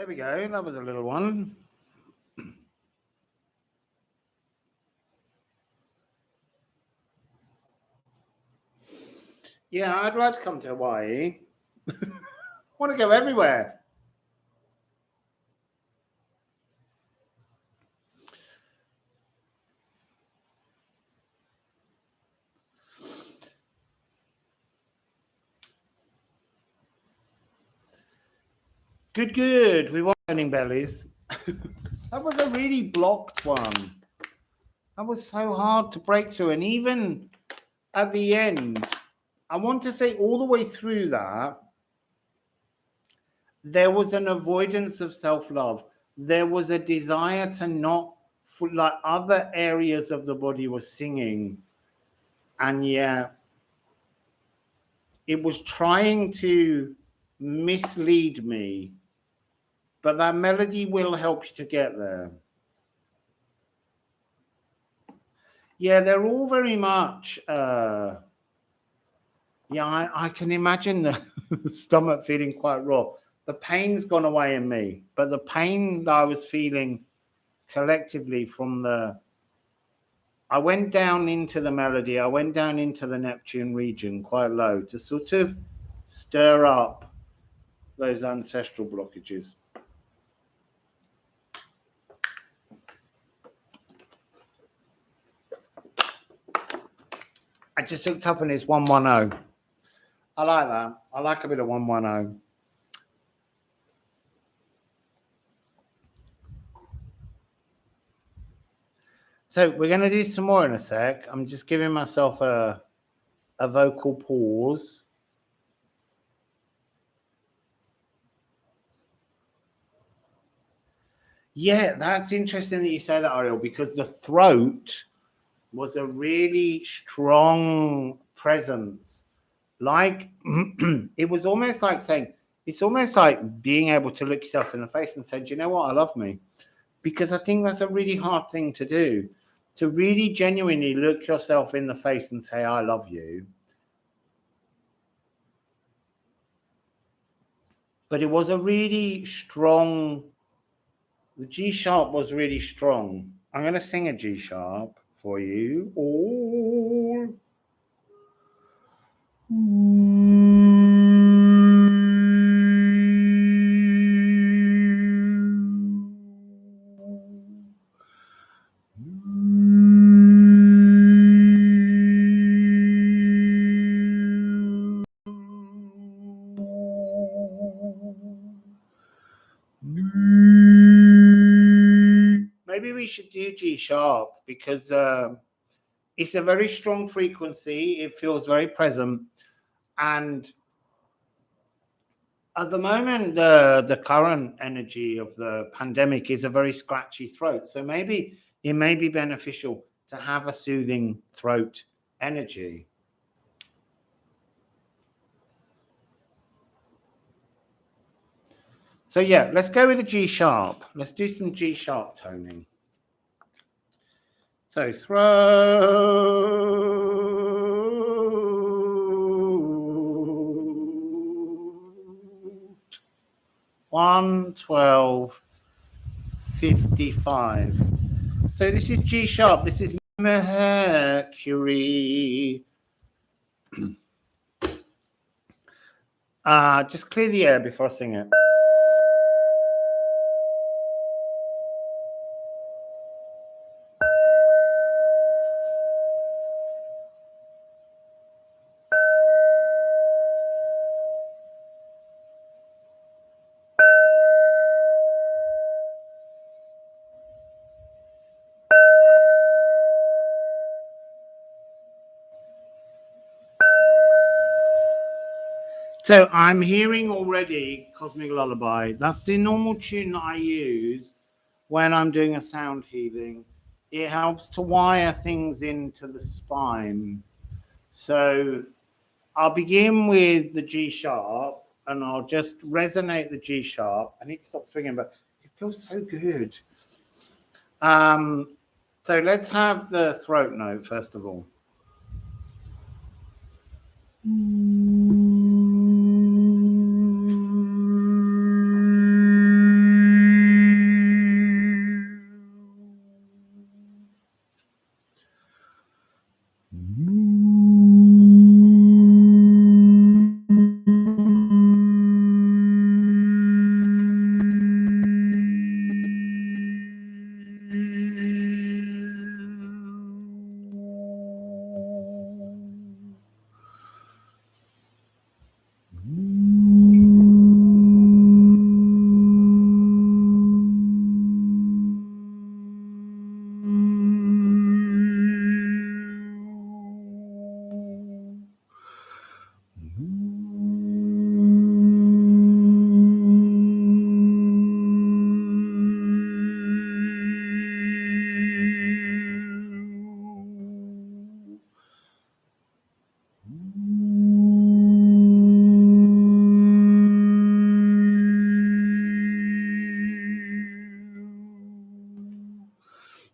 There we go. That was a little one. Yeah, I'd like to come to Hawaii. I want to go everywhere. Good. We want turning bellies. That was a really blocked one. That was so hard to break through. And even at the end, I want to say all the way through that, there was an avoidance of self-love. There was a desire to not, like other areas of the body were singing. And yeah, it was trying to mislead me. But that melody will help you to get there. Yeah, they're all very much, I can imagine the stomach feeling quite raw. The pain's gone away in me, but the pain that I was feeling collectively from I went down into the melody, I went down into the Neptune region quite low to sort of stir up those ancestral blockages. I just looked up and it's 110. I like that. I like a bit of 110. So we're going to do some more in a sec. I'm just giving myself a vocal pause. Yeah, that's interesting that you say that, Ariel, because the throat was a really strong presence. Like, it was almost like saying, it's almost like being able to look yourself in the face and say, do you know what? I love me. Because I think that's a really hard thing to do, to really genuinely look yourself in the face and say, I love you. But it was a really strong, the G sharp was really strong. I'm going to sing a G sharp for you all. Maybe we should do G sharp because it's a very strong frequency. It feels very present. And at the moment, the current energy of the pandemic is a very scratchy throat. So maybe it may be beneficial to have a soothing throat energy. So yeah, let's go with the G sharp. Let's do some G sharp toning. So throat 112.55. So this is G sharp. This is Mercury. Just clear the air before I sing it. So I'm hearing already Cosmic Lullaby. That's the normal tune that I use when I'm doing a sound healing. It helps to wire things into the spine. So I'll begin with the G sharp and I'll just resonate the G sharp and it stops swinging, but it feels so good. So let's have the throat note first of all.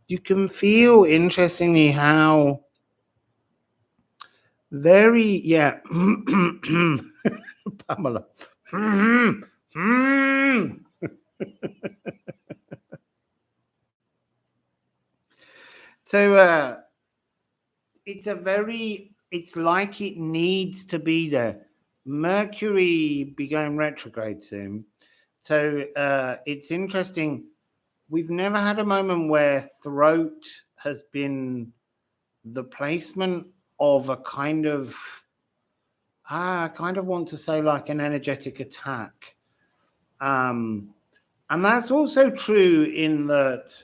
You can feel, interestingly, how very, yeah, Pamela. So it's like it needs to be there. Mercury be going retrograde soon. So it's interesting. We've never had a moment where throat has been the placement of a kind of, I kind of want to say like an energetic attack. And that's also true in that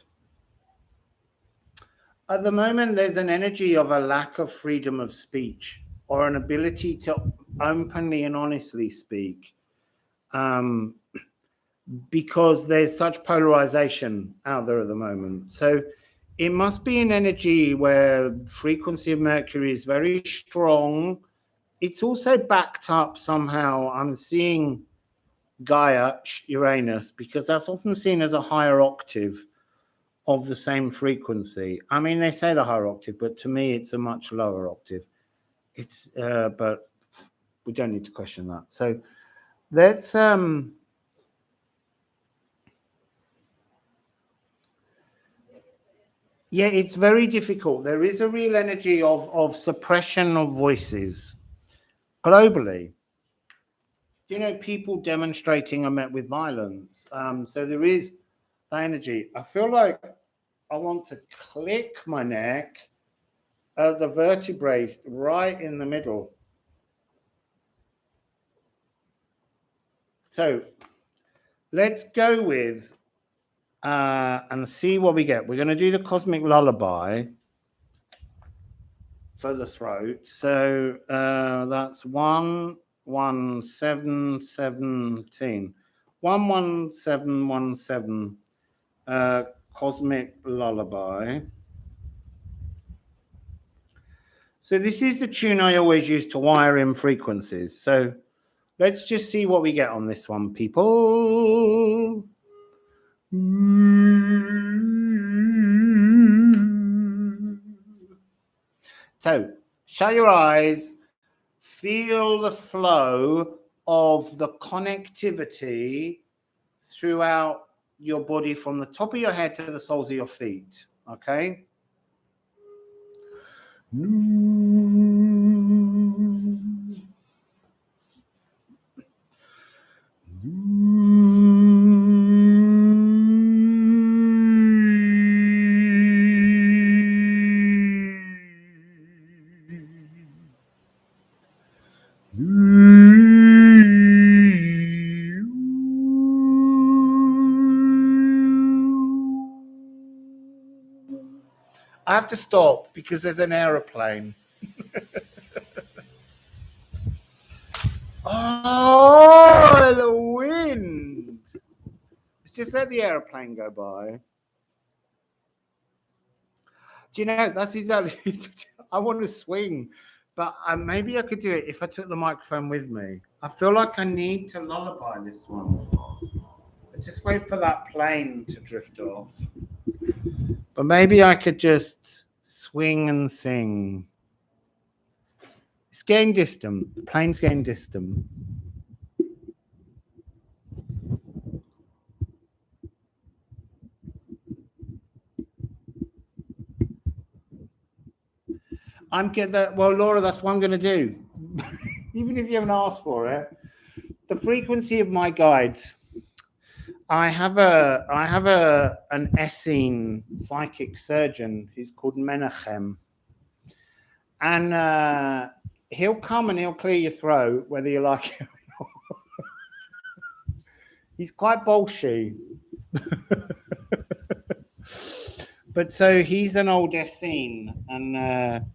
at the moment there's an energy of a lack of freedom of speech or an ability to openly and honestly speak. Because there's such polarization out there at the moment. So it must be an energy where frequency of Mercury is very strong. It's also backed up somehow. I'm seeing Gaia, Uranus, because that's often seen as a higher octave of the same frequency. I mean, they say the higher octave, but to me, it's a much lower octave. It's, but we don't need to question that. So let's, yeah, it's very difficult. There is a real energy of suppression of voices globally. You know, people demonstrating are met with violence. So there is that energy. I feel like I want to click my neck at the vertebrae right in the middle. So let's go with and see what we get. We're going to do the cosmic lullaby for the throat. So that's 11717. 11717 cosmic lullaby. So this is the tune I always use to wire in frequencies. So let's just see what we get on this one, people. So shut your eyes, feel the flow of the connectivity throughout your body from the top of your head to the soles of your feet. Okay? I have to stop because there's an aeroplane. Oh, the wind. Let's just let the aeroplane go by. Do you know, that's exactly, I want to swing, but maybe I could do it if I took the microphone with me. I feel like I need to lullaby this one. Just wait for that plane to drift off. But maybe I could just swing and sing. It's getting distant. The plane's getting distant. I'm getting that. Well, Laura, that's what I'm going to do. Even if you haven't asked for it, the frequency of my guides. I have an Essene psychic surgeon. He's called Menachem, and he'll come and he'll clear your throat whether you like it or not. He's quite bolshy. But so he's an old Essene, and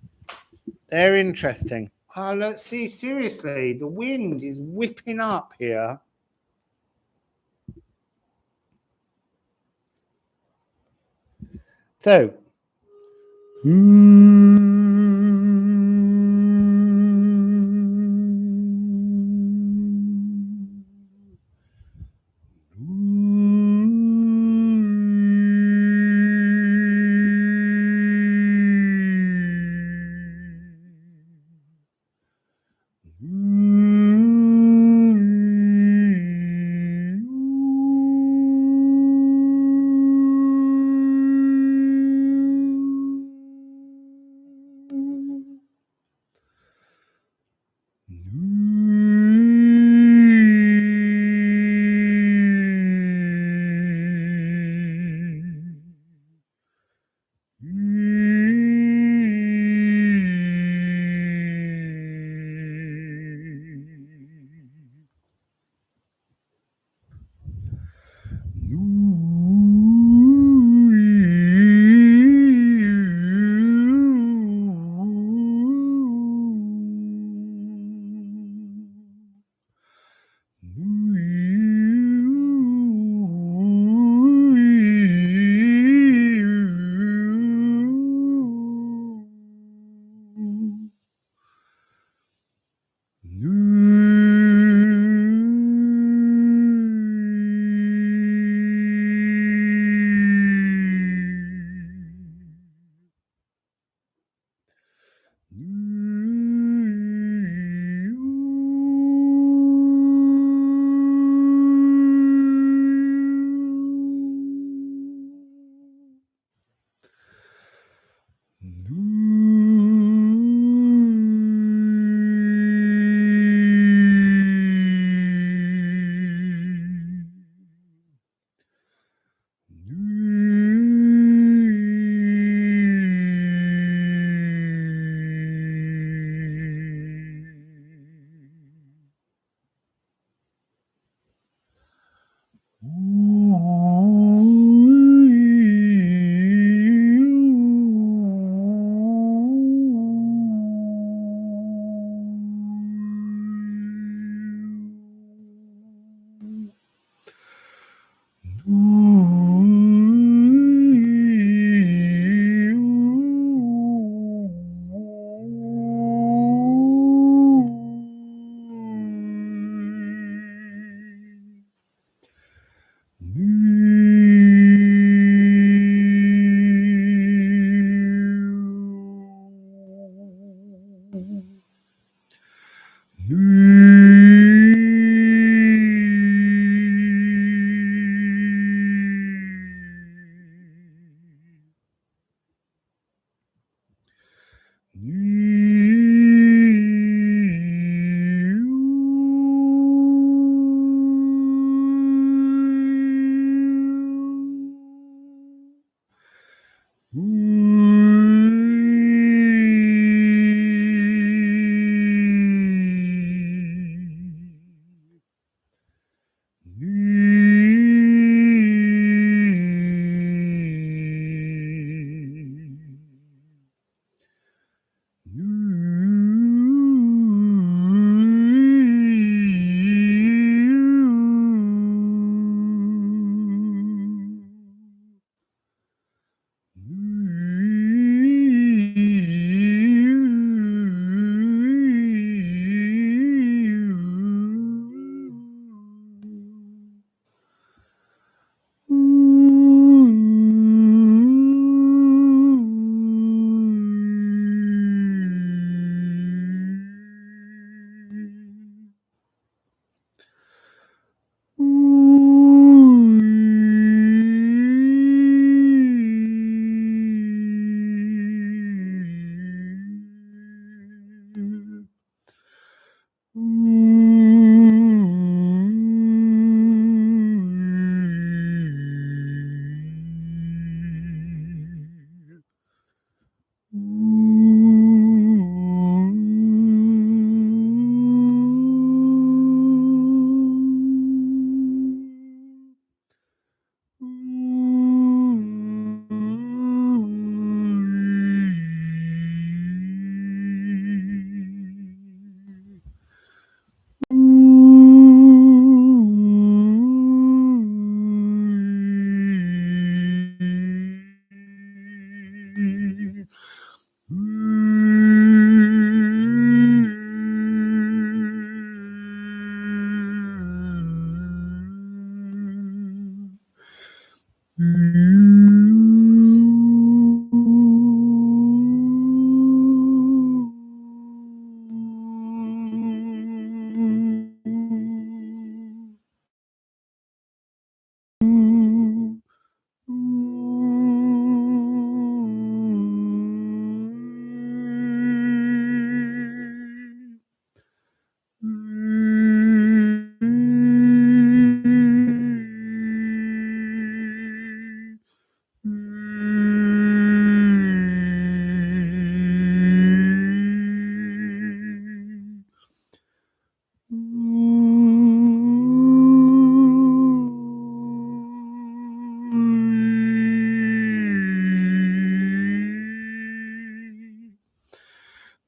they're interesting. Oh, let's see, seriously, the wind is whipping up here. So,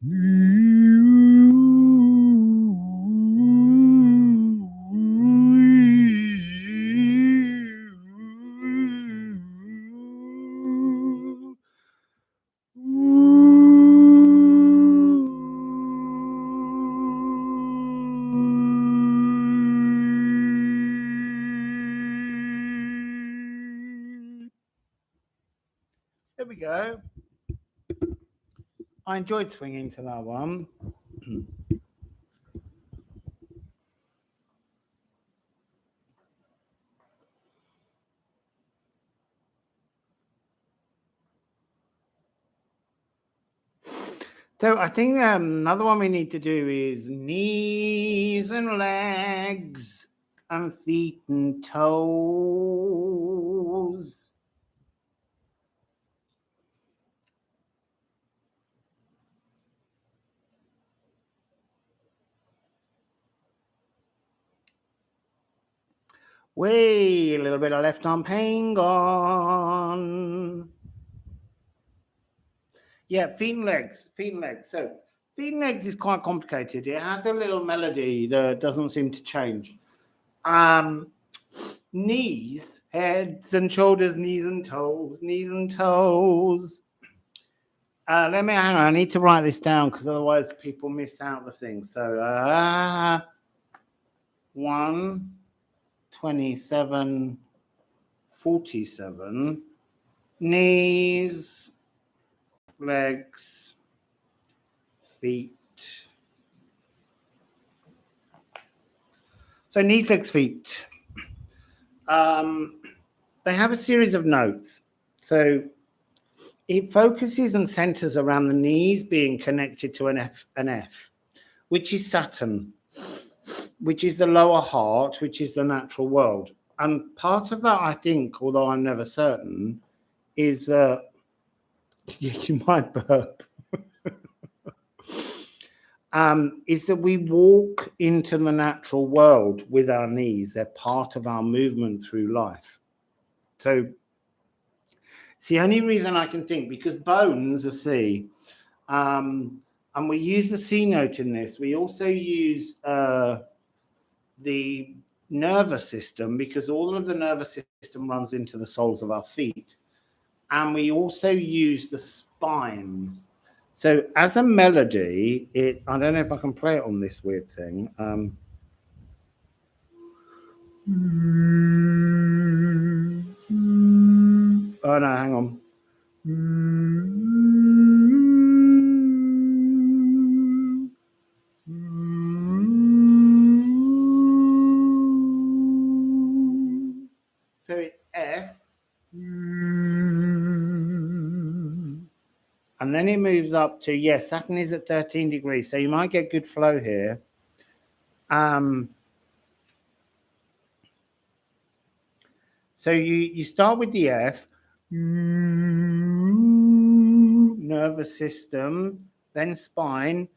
There we go. I enjoyed swinging to that one. So I think another one we need to do is knees and legs and feet and toes. Way, a little bit of left arm pain gone. Yeah, feet and legs, feet and legs. So feet and legs is quite complicated. It has a little melody that doesn't seem to change. Knees, heads and shoulders, knees and toes, knees and toes. Let me hang on. I need to write this down because otherwise people miss out the thing. So 1, 27, 47. Knees, legs, feet. So knees, legs, feet. They have a series of notes. So it focuses and centers around the knees being connected to an F, which is Saturn, which is the lower heart, which is the natural world. And part of that, I think, although I'm never certain, is that you might burp. Is that we walk into the natural world with our knees. They're part of our movement through life. So it's the only reason I can think, because bones are C. And we use the C note in this. We also use the nervous system, because all of the nervous system runs into the soles of our feet. And we also use the spine. So as a melody, I don't know if I can play it on this weird thing. Oh no, hang on. So it's F. And then it moves up to, yes, Saturn is at 13 degrees. So you might get good flow here. So you start with the F, nervous system, then spine,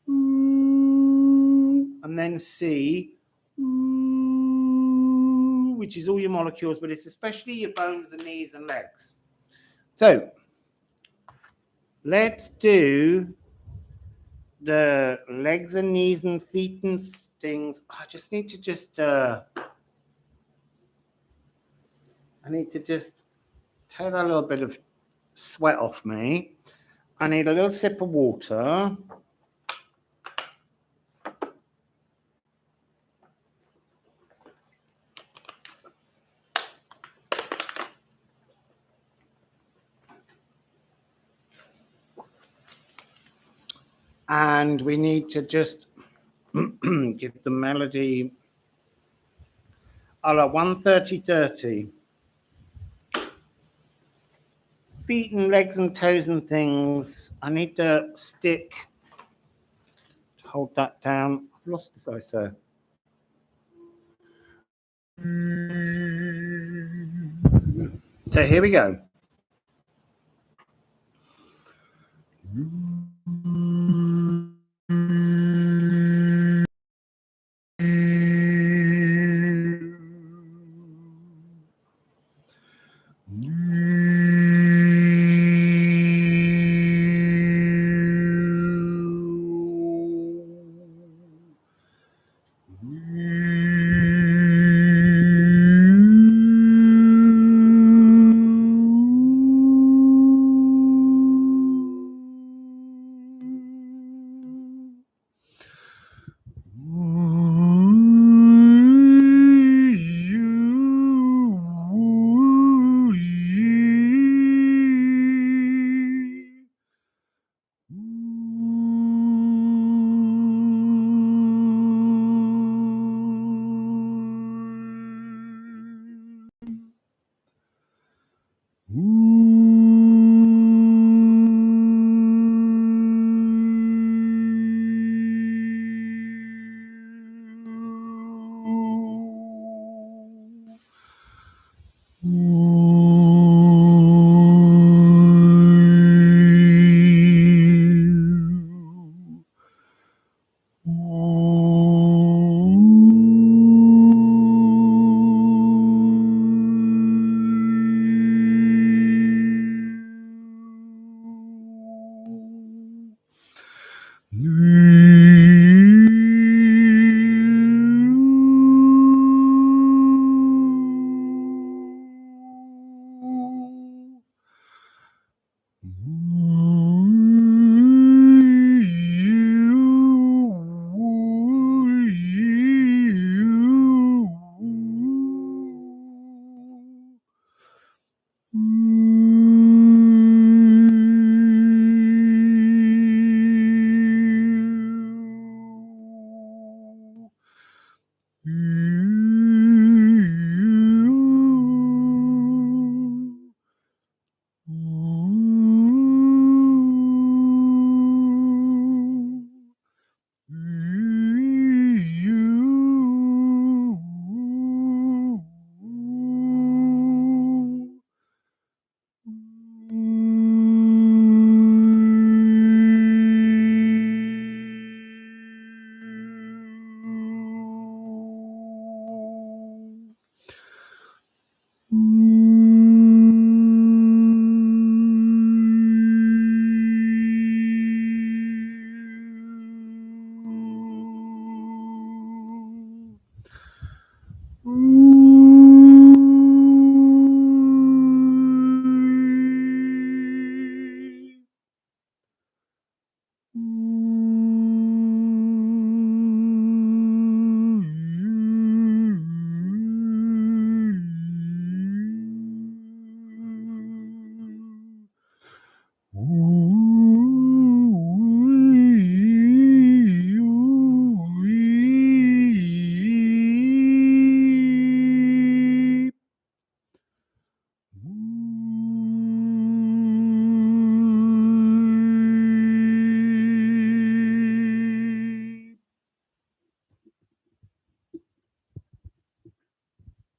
and then C, which is all your molecules, but it's especially your bones and knees and legs. So let's do the legs and knees and feet and things. I just need to take that little bit of sweat off me. I need a little sip of water. And we need to just give the melody 1:30:30. Feet and legs and toes and things. I need to stick. Hold that down. I've lost this ISO. So here we go.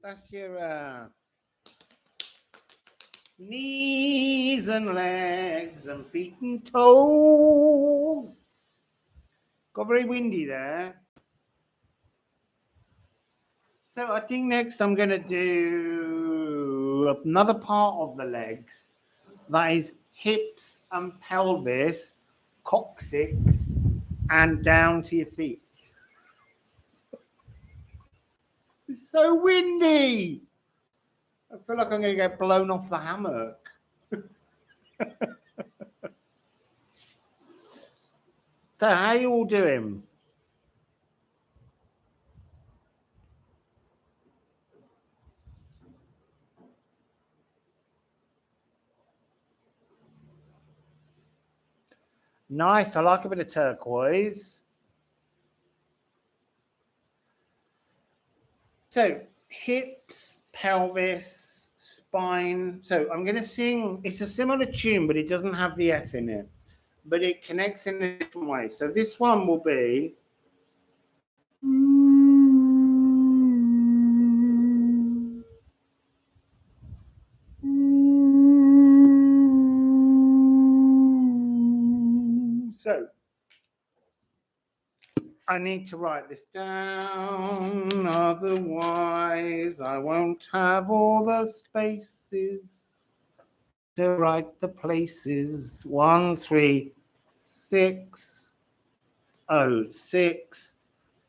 That's your knees and legs and feet and toes. Got very windy there. So I think next I'm going to do another part of the legs. That is hips and pelvis, coccyx, and down to your feet. It's so windy. I feel like I'm going to get blown off the hammock. So how are you all doing? Nice. I like a bit of turquoise. So hips, pelvis, spine. So I'm going to sing. It's a similar tune, but it doesn't have the F in it. But it connects in a different way. So this one will be. So I need to write this down, otherwise I won't have all the spaces to write the places. 1, 3, 6, 6.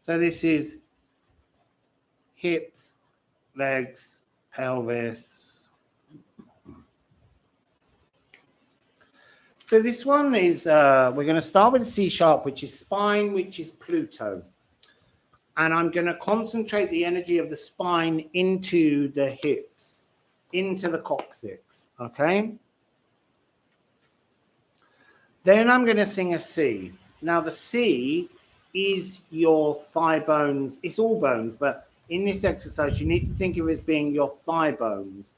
So this is hips, legs, pelvis. So this one is, we're going to start with C sharp, which is spine, which is Pluto. And I'm going to concentrate the energy of the spine into the hips, into the coccyx, okay? Then I'm going to sing a C. Now the C is your thigh bones. It's all bones, but in this exercise, you need to think of it as being your thigh bones.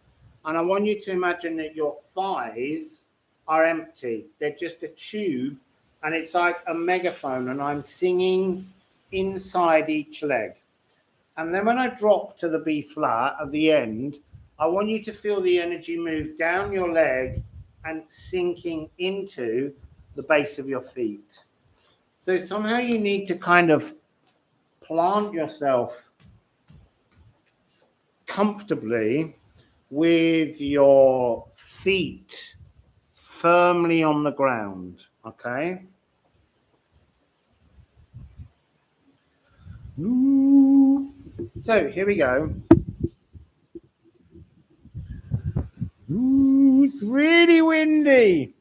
And I want you to imagine that your thighs are empty. They're just a tube, and it's like a megaphone, and I'm singing inside each leg. And then when I drop to the B flat at the end, I want you to feel the energy move down your leg and sinking into the base of your feet. So somehow you need to kind of plant yourself comfortably with your feet firmly on the ground, okay? So here we go. Ooh, it's really windy.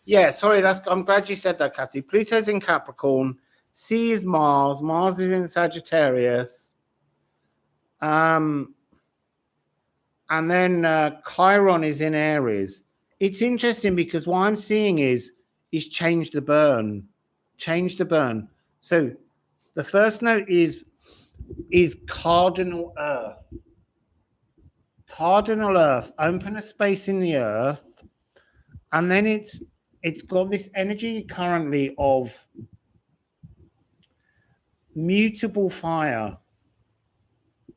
Yeah, sorry, I'm glad you said that, Kathy. Pluto's in Capricorn, C is Mars, Mars is in Sagittarius. And then Chiron is in Aries. It's interesting because what I'm seeing is change the burn. Change the burn. So the first note is cardinal earth. Cardinal earth. Open a space in the earth. And then it's got this energy currently of mutable fire.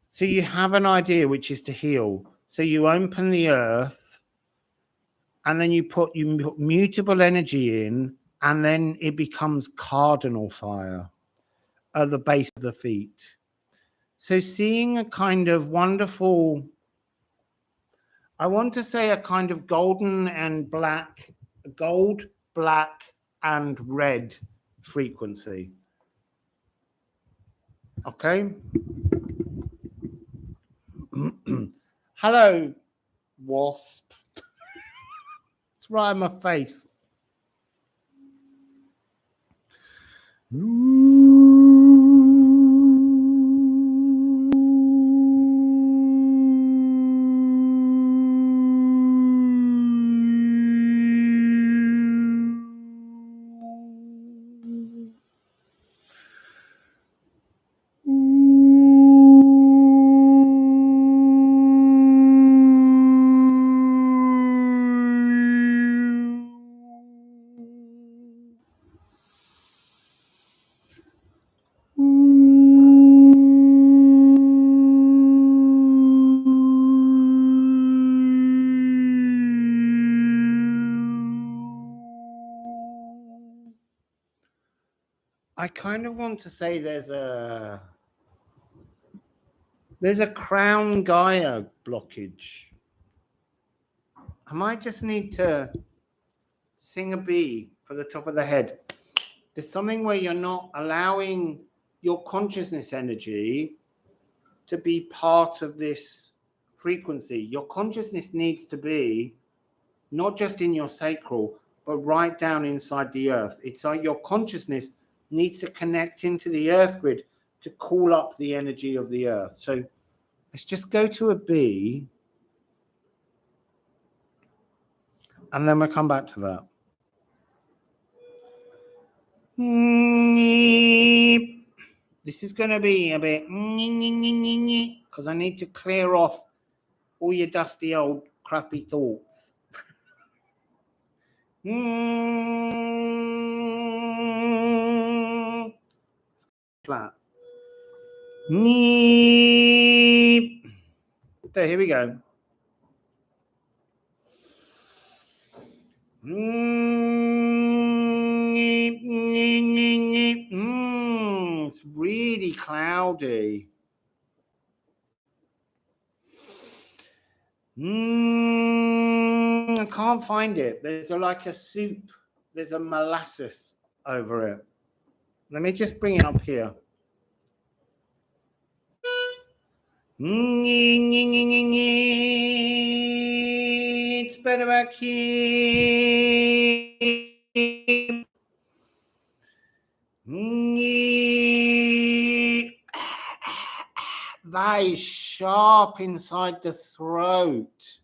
So you have an idea, which is to heal. So you open the earth, and then you put mutable energy in, and then it becomes cardinal fire at the base of the feet. So seeing a kind of wonderful, I want to say a kind of golden and black, gold, black, and red frequency. Okay. Hello, wasp. It's right in my face. I kind of want to say there's a crown Gaia blockage. I might just need to sing a bee for the top of the head. There's something where you're not allowing your consciousness energy to be part of this frequency. Your consciousness needs to be not just in your sacral, but right down inside the earth. It's like your consciousness needs to connect into the earth grid to call up the energy of the earth. So let's just go to a B, and then we'll come back to that. This is going to be a bit because I need to clear off all your dusty old crappy thoughts. Flat. So here we go. It's really cloudy. I can't find it. There's like a soup. There's a molasses over it. Let me just bring it up here. It's better back here. That is sharp inside the throat.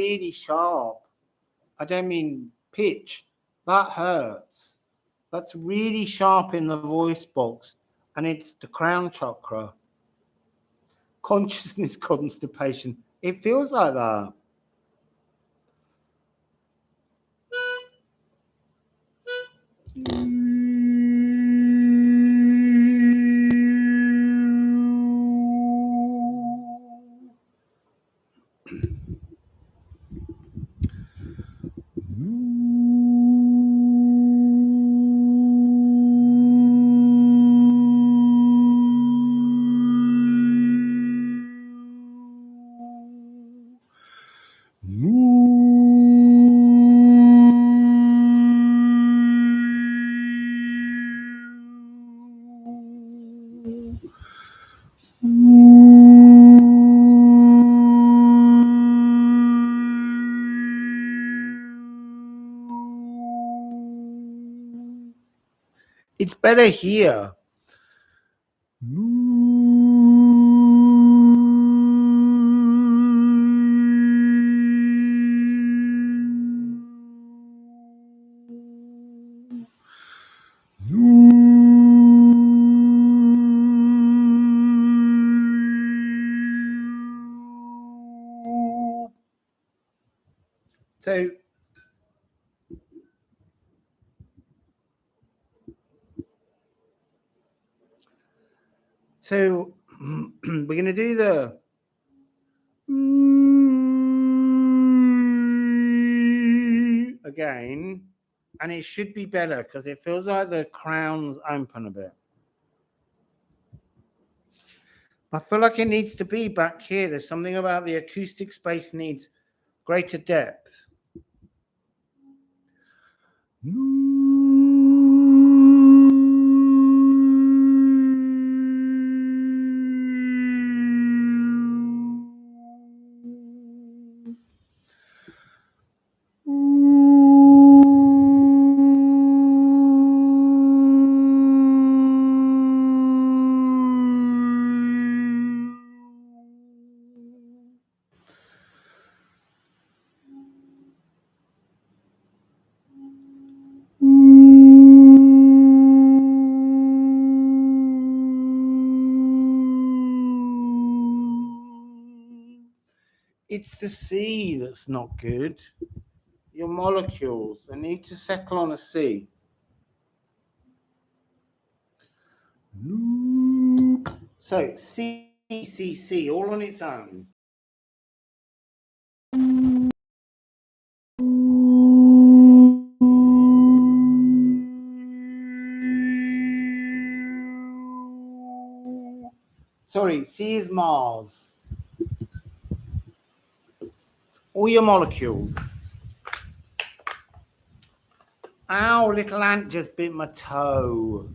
really sharp. I don't mean pitch. That hurts. That's really sharp in the voice box, and it's the crown chakra. Consciousness constipation. It feels like that. It's better here. So we're going to do the again, and it should be better because it feels like the crown's open a bit. I feel like it needs to be back here. There's something about the acoustic space needs greater depth. It's the C that's not good. Your molecules, they need to settle on a C. So C, C, C, all on its own. Sorry, C is Mars. All your molecules. Ow, little ant just bit my toe.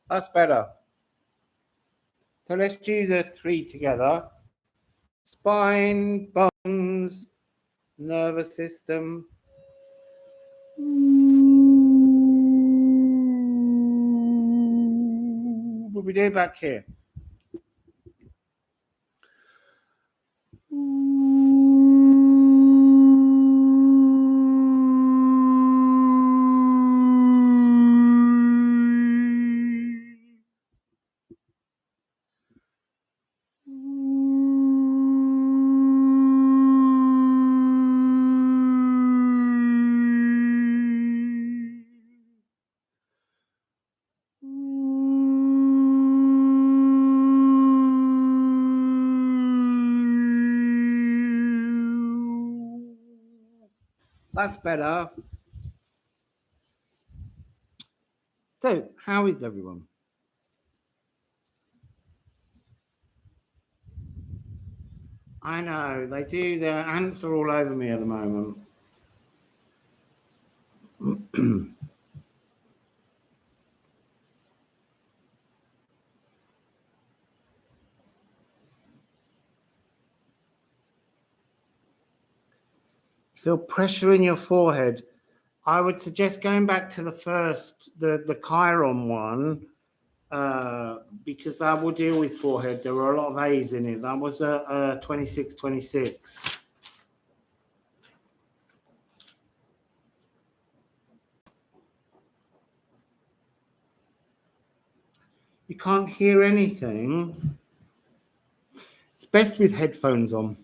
That's better. So let's do the three together. Spine, bones, nervous system. What we do back here? That's better. So, how is everyone? I know, they do. Their ants are all over me at the moment. Feel pressure in your forehead. I would suggest going back to the first, the Chiron one, because that will deal with forehead. There were a lot of A's in it. That was a 26. You can't hear anything. It's best with headphones on.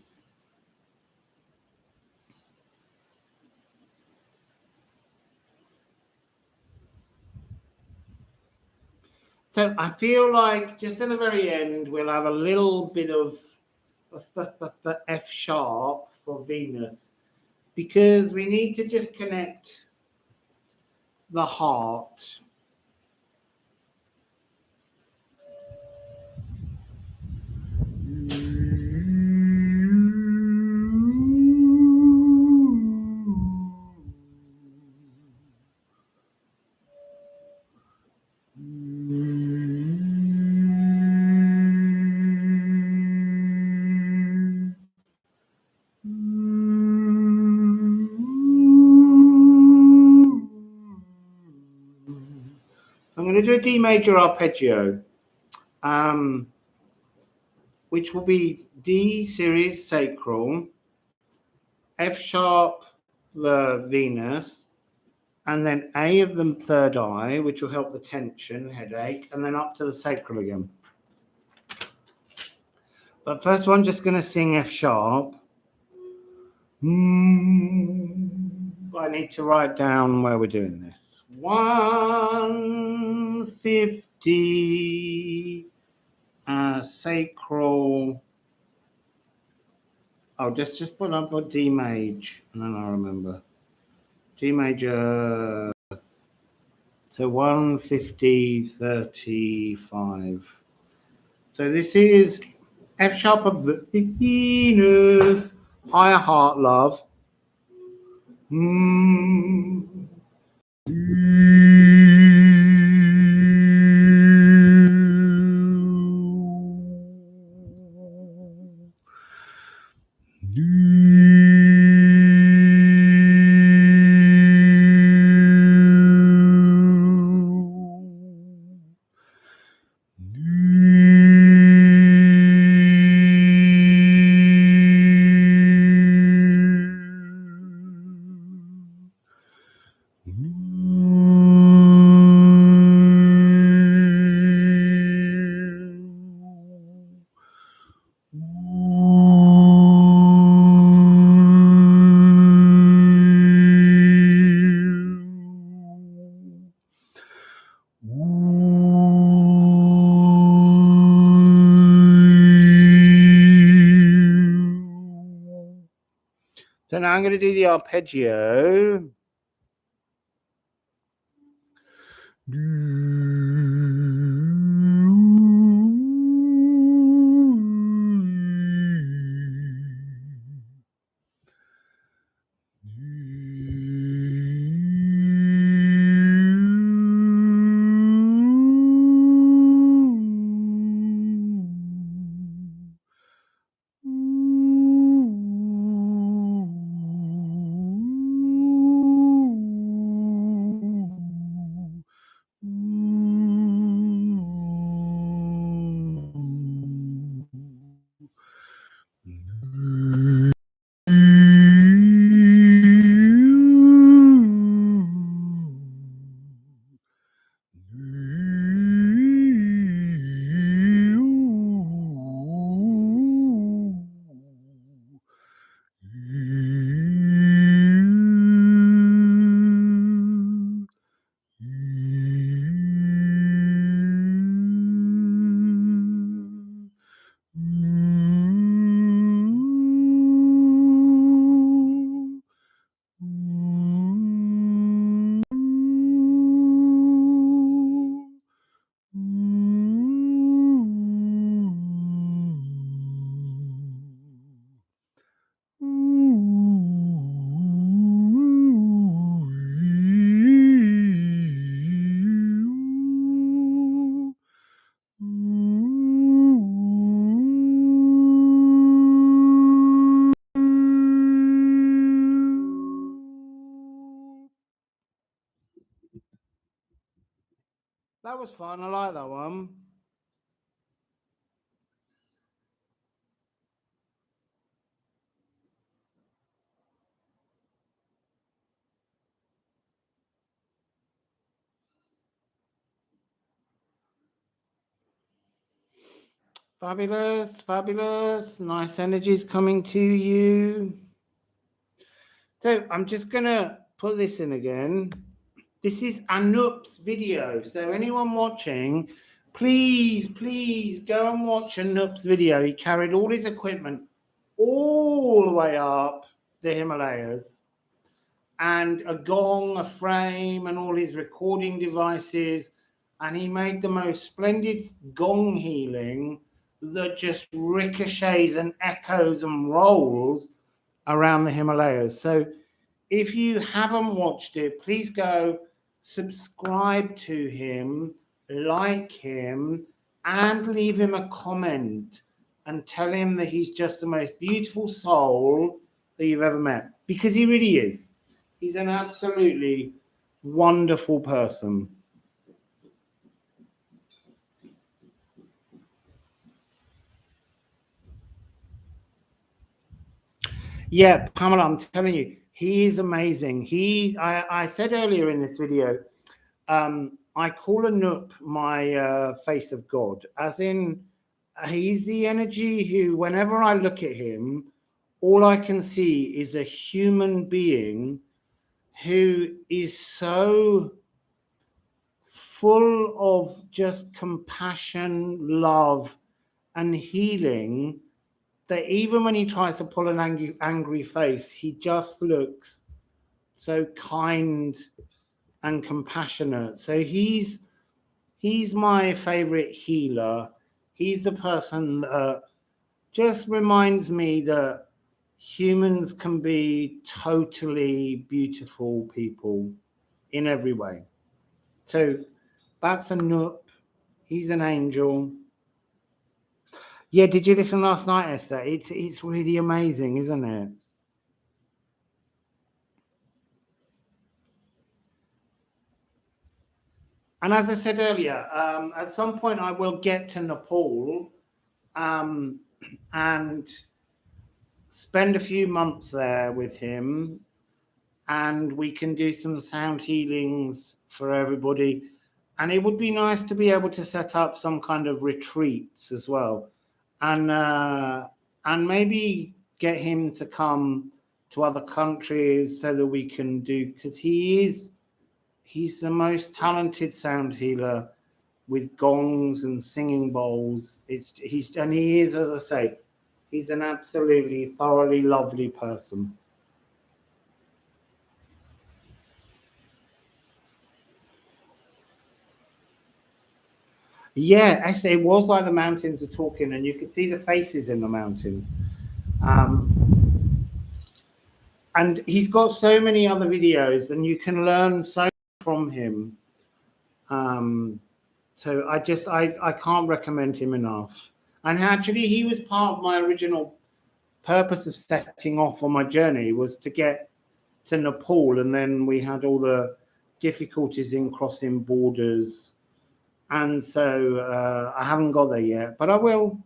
So I feel like just at the very end, we'll have a little bit of F sharp for Venus, because we need to just connect the heart. I'm going to do a D major arpeggio, which will be D series sacral, F sharp the Venus, and then A of the third eye, which will help the tension, headache, and then up to the sacral again. But first one, just going to sing F sharp. I need to write down where we're doing this. 150 sacral. Oh, just put up a D major, and then I remember. D major. So 150, 35. So this is F sharp of Venus, higher heart love. So now I'm going to do the arpeggio. That was fun. I like that one. Fabulous, fabulous. Nice energies coming to you. So I'm just gonna put this in again. This is Anup's video. So anyone watching, please go and watch Anup's video. He carried all his equipment all the way up the Himalayas, and a gong, a frame, and all his recording devices. And he made the most splendid gong healing that just ricochets and echoes and rolls around the Himalayas. So if you haven't watched it, please go subscribe to him, like him, and leave him a comment and tell him that he's just the most beautiful soul that you've ever met, because he really is. He's an absolutely wonderful person. Yeah, Pamela, I'm telling you, he is amazing. I said earlier in this video, I call Anup my face of God, as in he's the energy who, whenever I look at him, all I can see is a human being who is so full of just compassion, love, and healing that even when he tries to pull an angry face, he just looks so kind and compassionate. So he's my favorite healer. He's the person that just reminds me that humans can be totally beautiful people in every way. So that's Anup. He's an angel. Yeah, did you listen last night, Esther? It's really amazing, isn't it? And as I said earlier, at some point I will get to Nepal and spend a few months there with him, and we can do some sound healings for everybody. And it would be nice to be able to set up some kind of retreats as well, and maybe get him to come to other countries so that we can do, because he's the most talented sound healer with gongs and singing bowls. He is, as I say, he's an absolutely thoroughly lovely person. Yeah, it was like the mountains are talking, and you could see the faces in the mountains. And he's got so many other videos, and you can learn so much from him. So I can't recommend him enough. And actually, he was part of my original purpose of setting off on my journey, was to get to Nepal, and then we had all the difficulties in crossing borders, and so I haven't got there yet, but I will.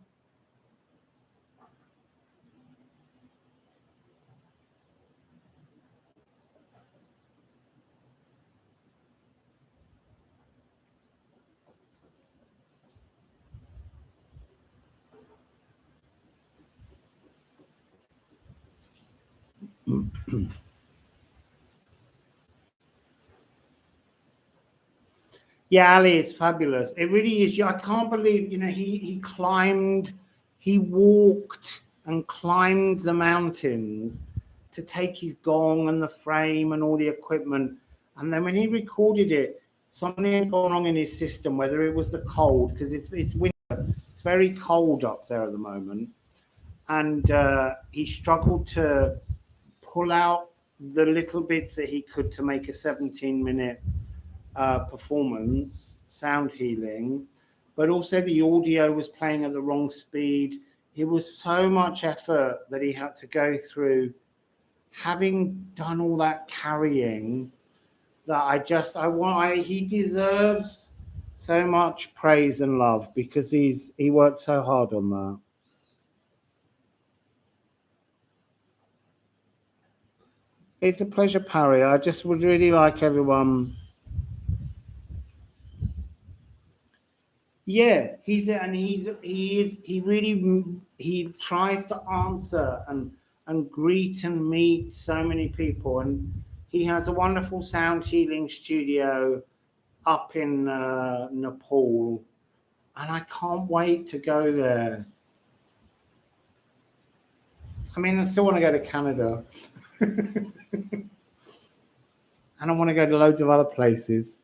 Yeah, Ali is fabulous. It really is. I can't believe, he climbed, he walked and climbed the mountains to take his gong and the frame and all the equipment. And then when he recorded it, something had gone wrong in his system, whether it was the cold, because it's winter, it's very cold up there at the moment. And he struggled to pull out the little bits that he could to make a 17-minute performance, sound healing, but also the audio was playing at the wrong speed. It was so much effort that he had to go through, having done all that carrying, that he deserves so much praise and love because he worked so hard on that. It's a pleasure, Parry. I just would really like everyone. Yeah, he tries to answer and greet and meet so many people, and he has a wonderful sound healing studio up in Nepal, and I can't wait to go there. I mean, I still want to go to Canada. And I want to go to loads of other places.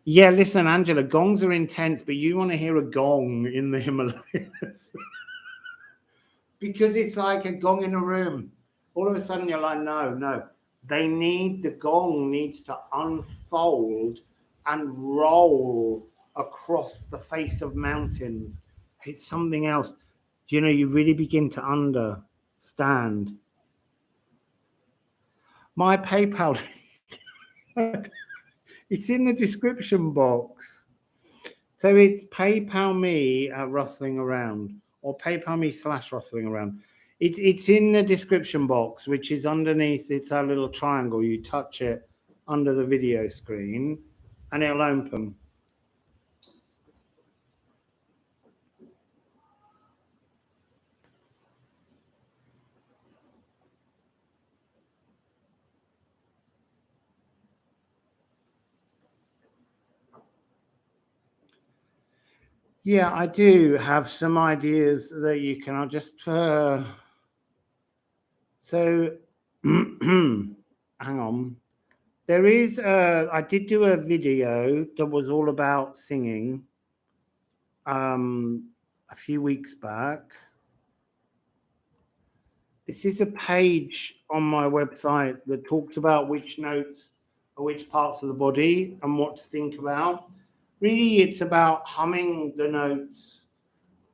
Yeah, listen, Angela, gongs are intense, but you want to hear a gong in the Himalayas. Because it's like a gong in a room. All of a sudden you're like, no. The gong needs to unfold and roll across the face of mountains. It's something else. You know, you really begin to understand. My PayPal, it's in the description box. So it's PayPal me rustling around, or PayPal me / rustling around. It's in the description box, which is underneath. It's our little triangle. You touch it under the video screen, and it'll open. Yeah, I do have some ideas that you can. I'll just so hang on. There is I did do a video that was all about singing a few weeks back. This is a page on my website that talks about which notes or which parts of the body and what to think about. Really, it's about humming the notes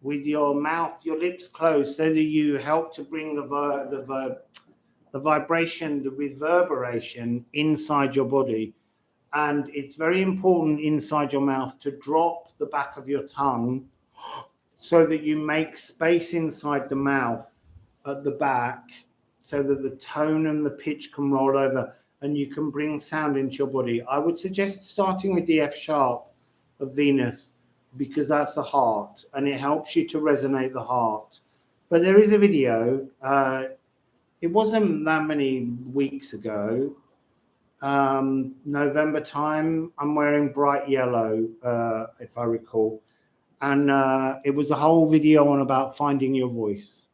with your mouth, your lips closed, so that you help to bring the vibration, the reverberation inside your body. And it's very important inside your mouth to drop the back of your tongue so that you make space inside the mouth at the back so that the tone and the pitch can roll over and you can bring sound into your body. I would suggest starting with the F sharp of Venus because that's the heart and it helps you to resonate the heart. But there is a video. It wasn't that many weeks ago. November time. I'm wearing bright yellow, if I recall. And it was a whole video on about finding your voice.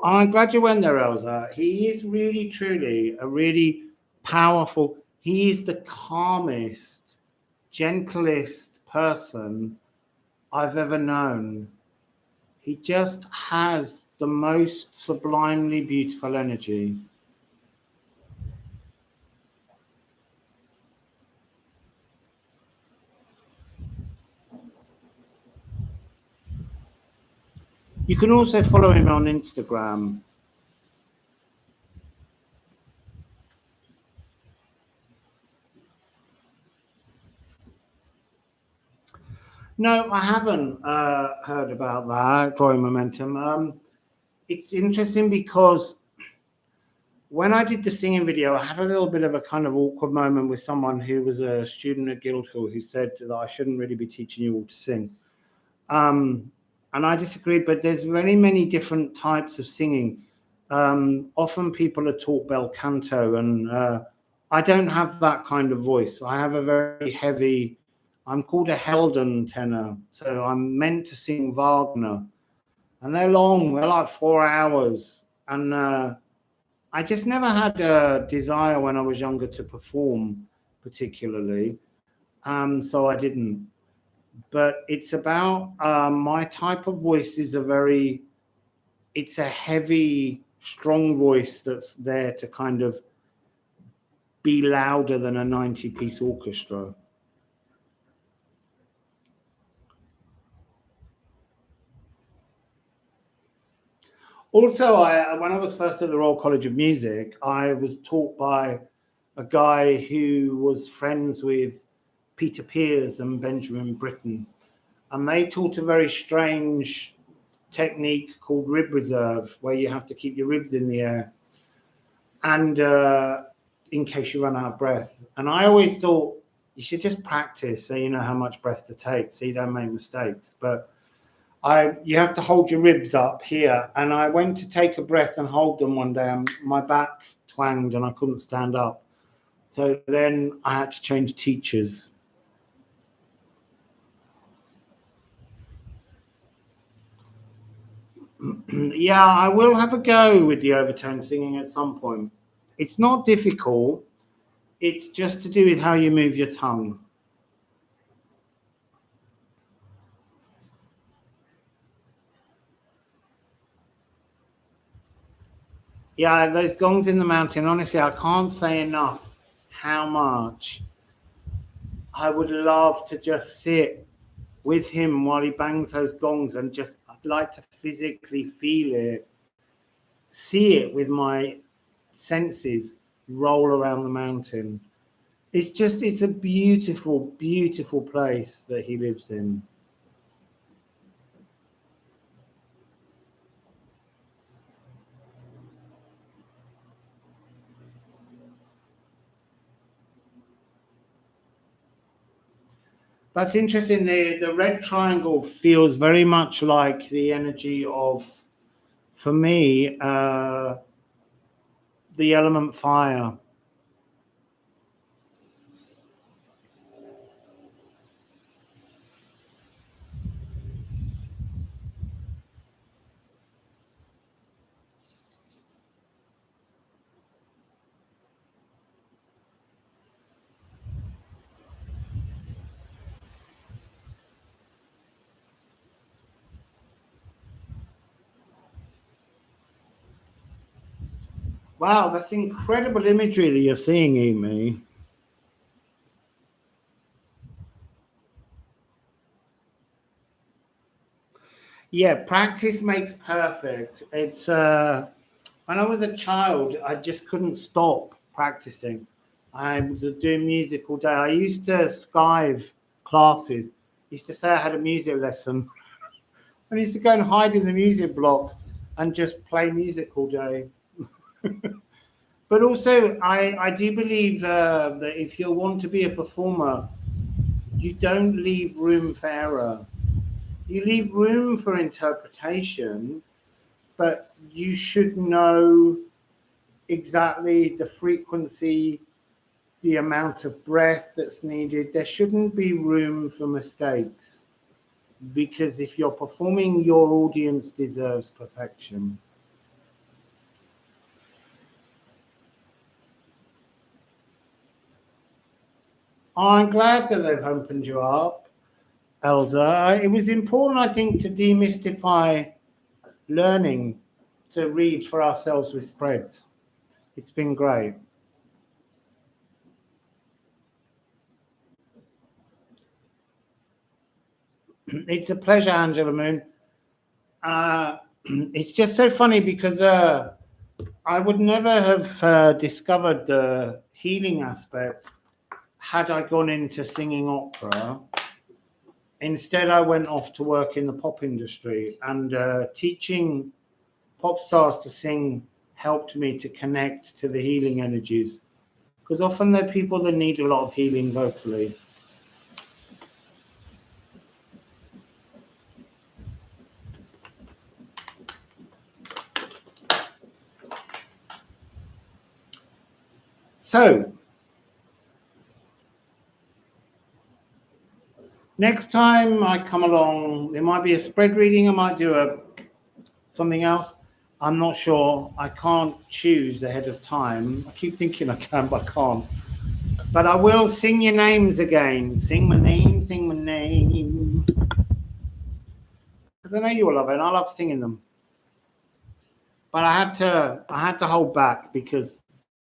I'm glad you went there, Elsa. He is really, truly a really powerful, he is the calmest, gentlest person I've ever known. He just has the most sublimely beautiful energy. You can also follow him on Instagram. No, I haven't heard about that, drawing momentum. It's interesting because when I did the singing video, I had a little bit of a kind of awkward moment with someone who was a student at Guildhall who said that I shouldn't really be teaching you all to sing. And I disagreed, but there's very many different types of singing. Often people are taught bel canto, and I don't have that kind of voice. I have a very heavy, I'm called a Helden tenor, so I'm meant to sing Wagner. And they're long, they're like 4 hours. And I just never had a desire when I was younger to perform particularly. So I didn't. But it's about my type of voice is it's a heavy, strong voice that's there to kind of be louder than a 90-piece orchestra. Also, when I was first at the Royal College of Music, I was taught by a guy who was friends with Peter Pears and Benjamin Britten. And they taught a very strange technique called rib reserve, where you have to keep your ribs in the air, and in case you run out of breath. And I always thought you should just practice so you know how much breath to take, so you don't make mistakes. But you have to hold your ribs up here. And I went to take a breath and hold them one day, and my back twanged and I couldn't stand up. So then I had to change teachers. Yeah, I will have a go with the overtone singing at some point. It's not difficult. It's just to do with how you move your tongue. Yeah, those gongs in the mountain, honestly, I can't say enough how much I would love to just sit with him while he bangs those gongs, and just, I'd like to physically feel it, see it with my senses roll around the mountain. It's a beautiful, beautiful place that he lives in. That's interesting. The red triangle feels very much like the energy of, for me, the element fire. Wow, that's incredible imagery that you're seeing, Amy. Yeah, practice makes perfect. It's when I was a child, I just couldn't stop practicing. I was doing music all day. I used to skive classes. Used to say I had a music lesson. I used to go and hide in the music block and just play music all day. But also, I do believe that if you want to be a performer, you don't leave room for error. You leave room for interpretation, but you should know exactly the frequency, the amount of breath that's needed. There shouldn't be room for mistakes, because if you're performing, your audience deserves perfection. I'm glad that they've opened you up, Elsa. It was important, I think, to demystify learning to read for ourselves with spreads. It's been great. It's a pleasure, Angela Moon. It's just so funny because I would never have discovered the healing aspect had I gone into singing opera. Instead, I went off to work in the pop industry, and teaching pop stars to sing helped me to connect to the healing energies, because often they're people that need a lot of healing vocally. So, next time I come along, there might be a spread reading. I might do something else. I'm not sure. I can't choose ahead of time. I keep thinking I can, but I can't. But I will sing your names again. Sing my name, sing my name. Because I know you will love it, and I love singing them. But I had to hold back, because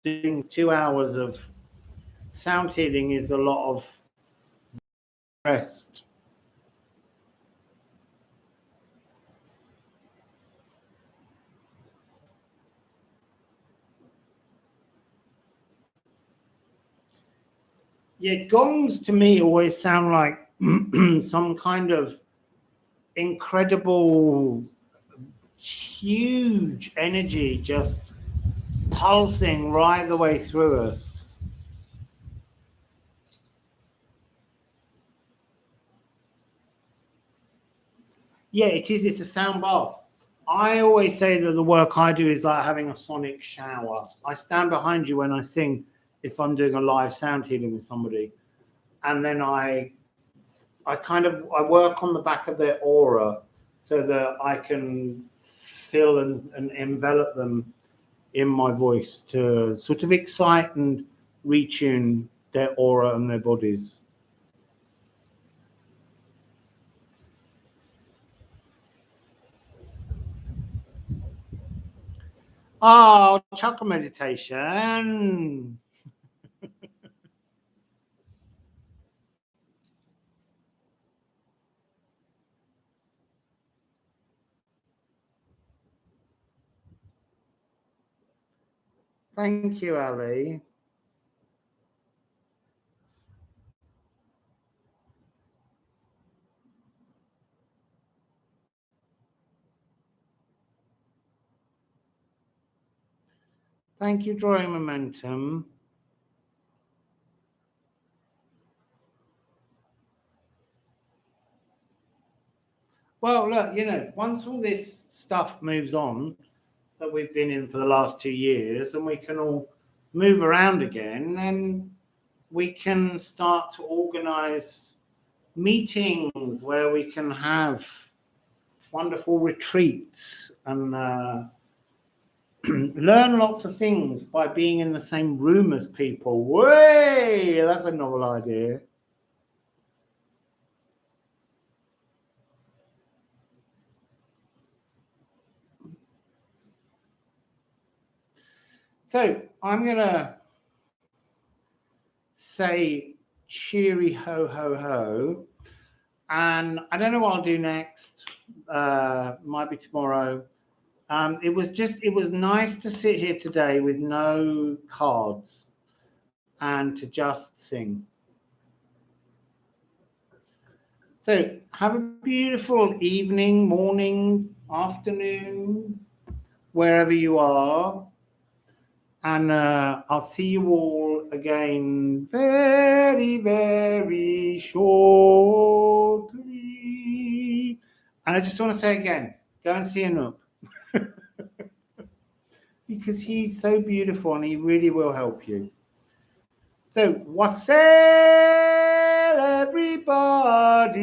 doing 2 hours of sound healing is a lot of rest. Yeah, gongs to me always sound like some kind of incredible, huge energy just pulsing right the way through us. Yeah, it is. It's a sound bath. I always say that the work I do is like having a sonic shower. I stand behind you when I sing if I'm doing a live sound healing with somebody. And then I work on the back of their aura so that I can fill and envelop them in my voice to sort of excite and retune their aura and their bodies. Oh, chakra meditation. Thank you, Ali. Thank you, Drawing Momentum. Well, look, you know, once all this stuff moves on that we've been in for the last 2 years and we can all move around again, then we can start to organize meetings where we can have wonderful retreats and learn lots of things by being in the same room as people. Way, that's a novel idea. So I'm going to say cheery ho, ho, ho. And I don't know what I'll do next. Might be tomorrow. It was nice to sit here today with no cards and to just sing. So have a beautiful evening, morning, afternoon, wherever you are. And I'll see you all again very, very shortly. And I just want to say again, go and see Anup. Because he's so beautiful and he really will help you. So, Wassail, everybody.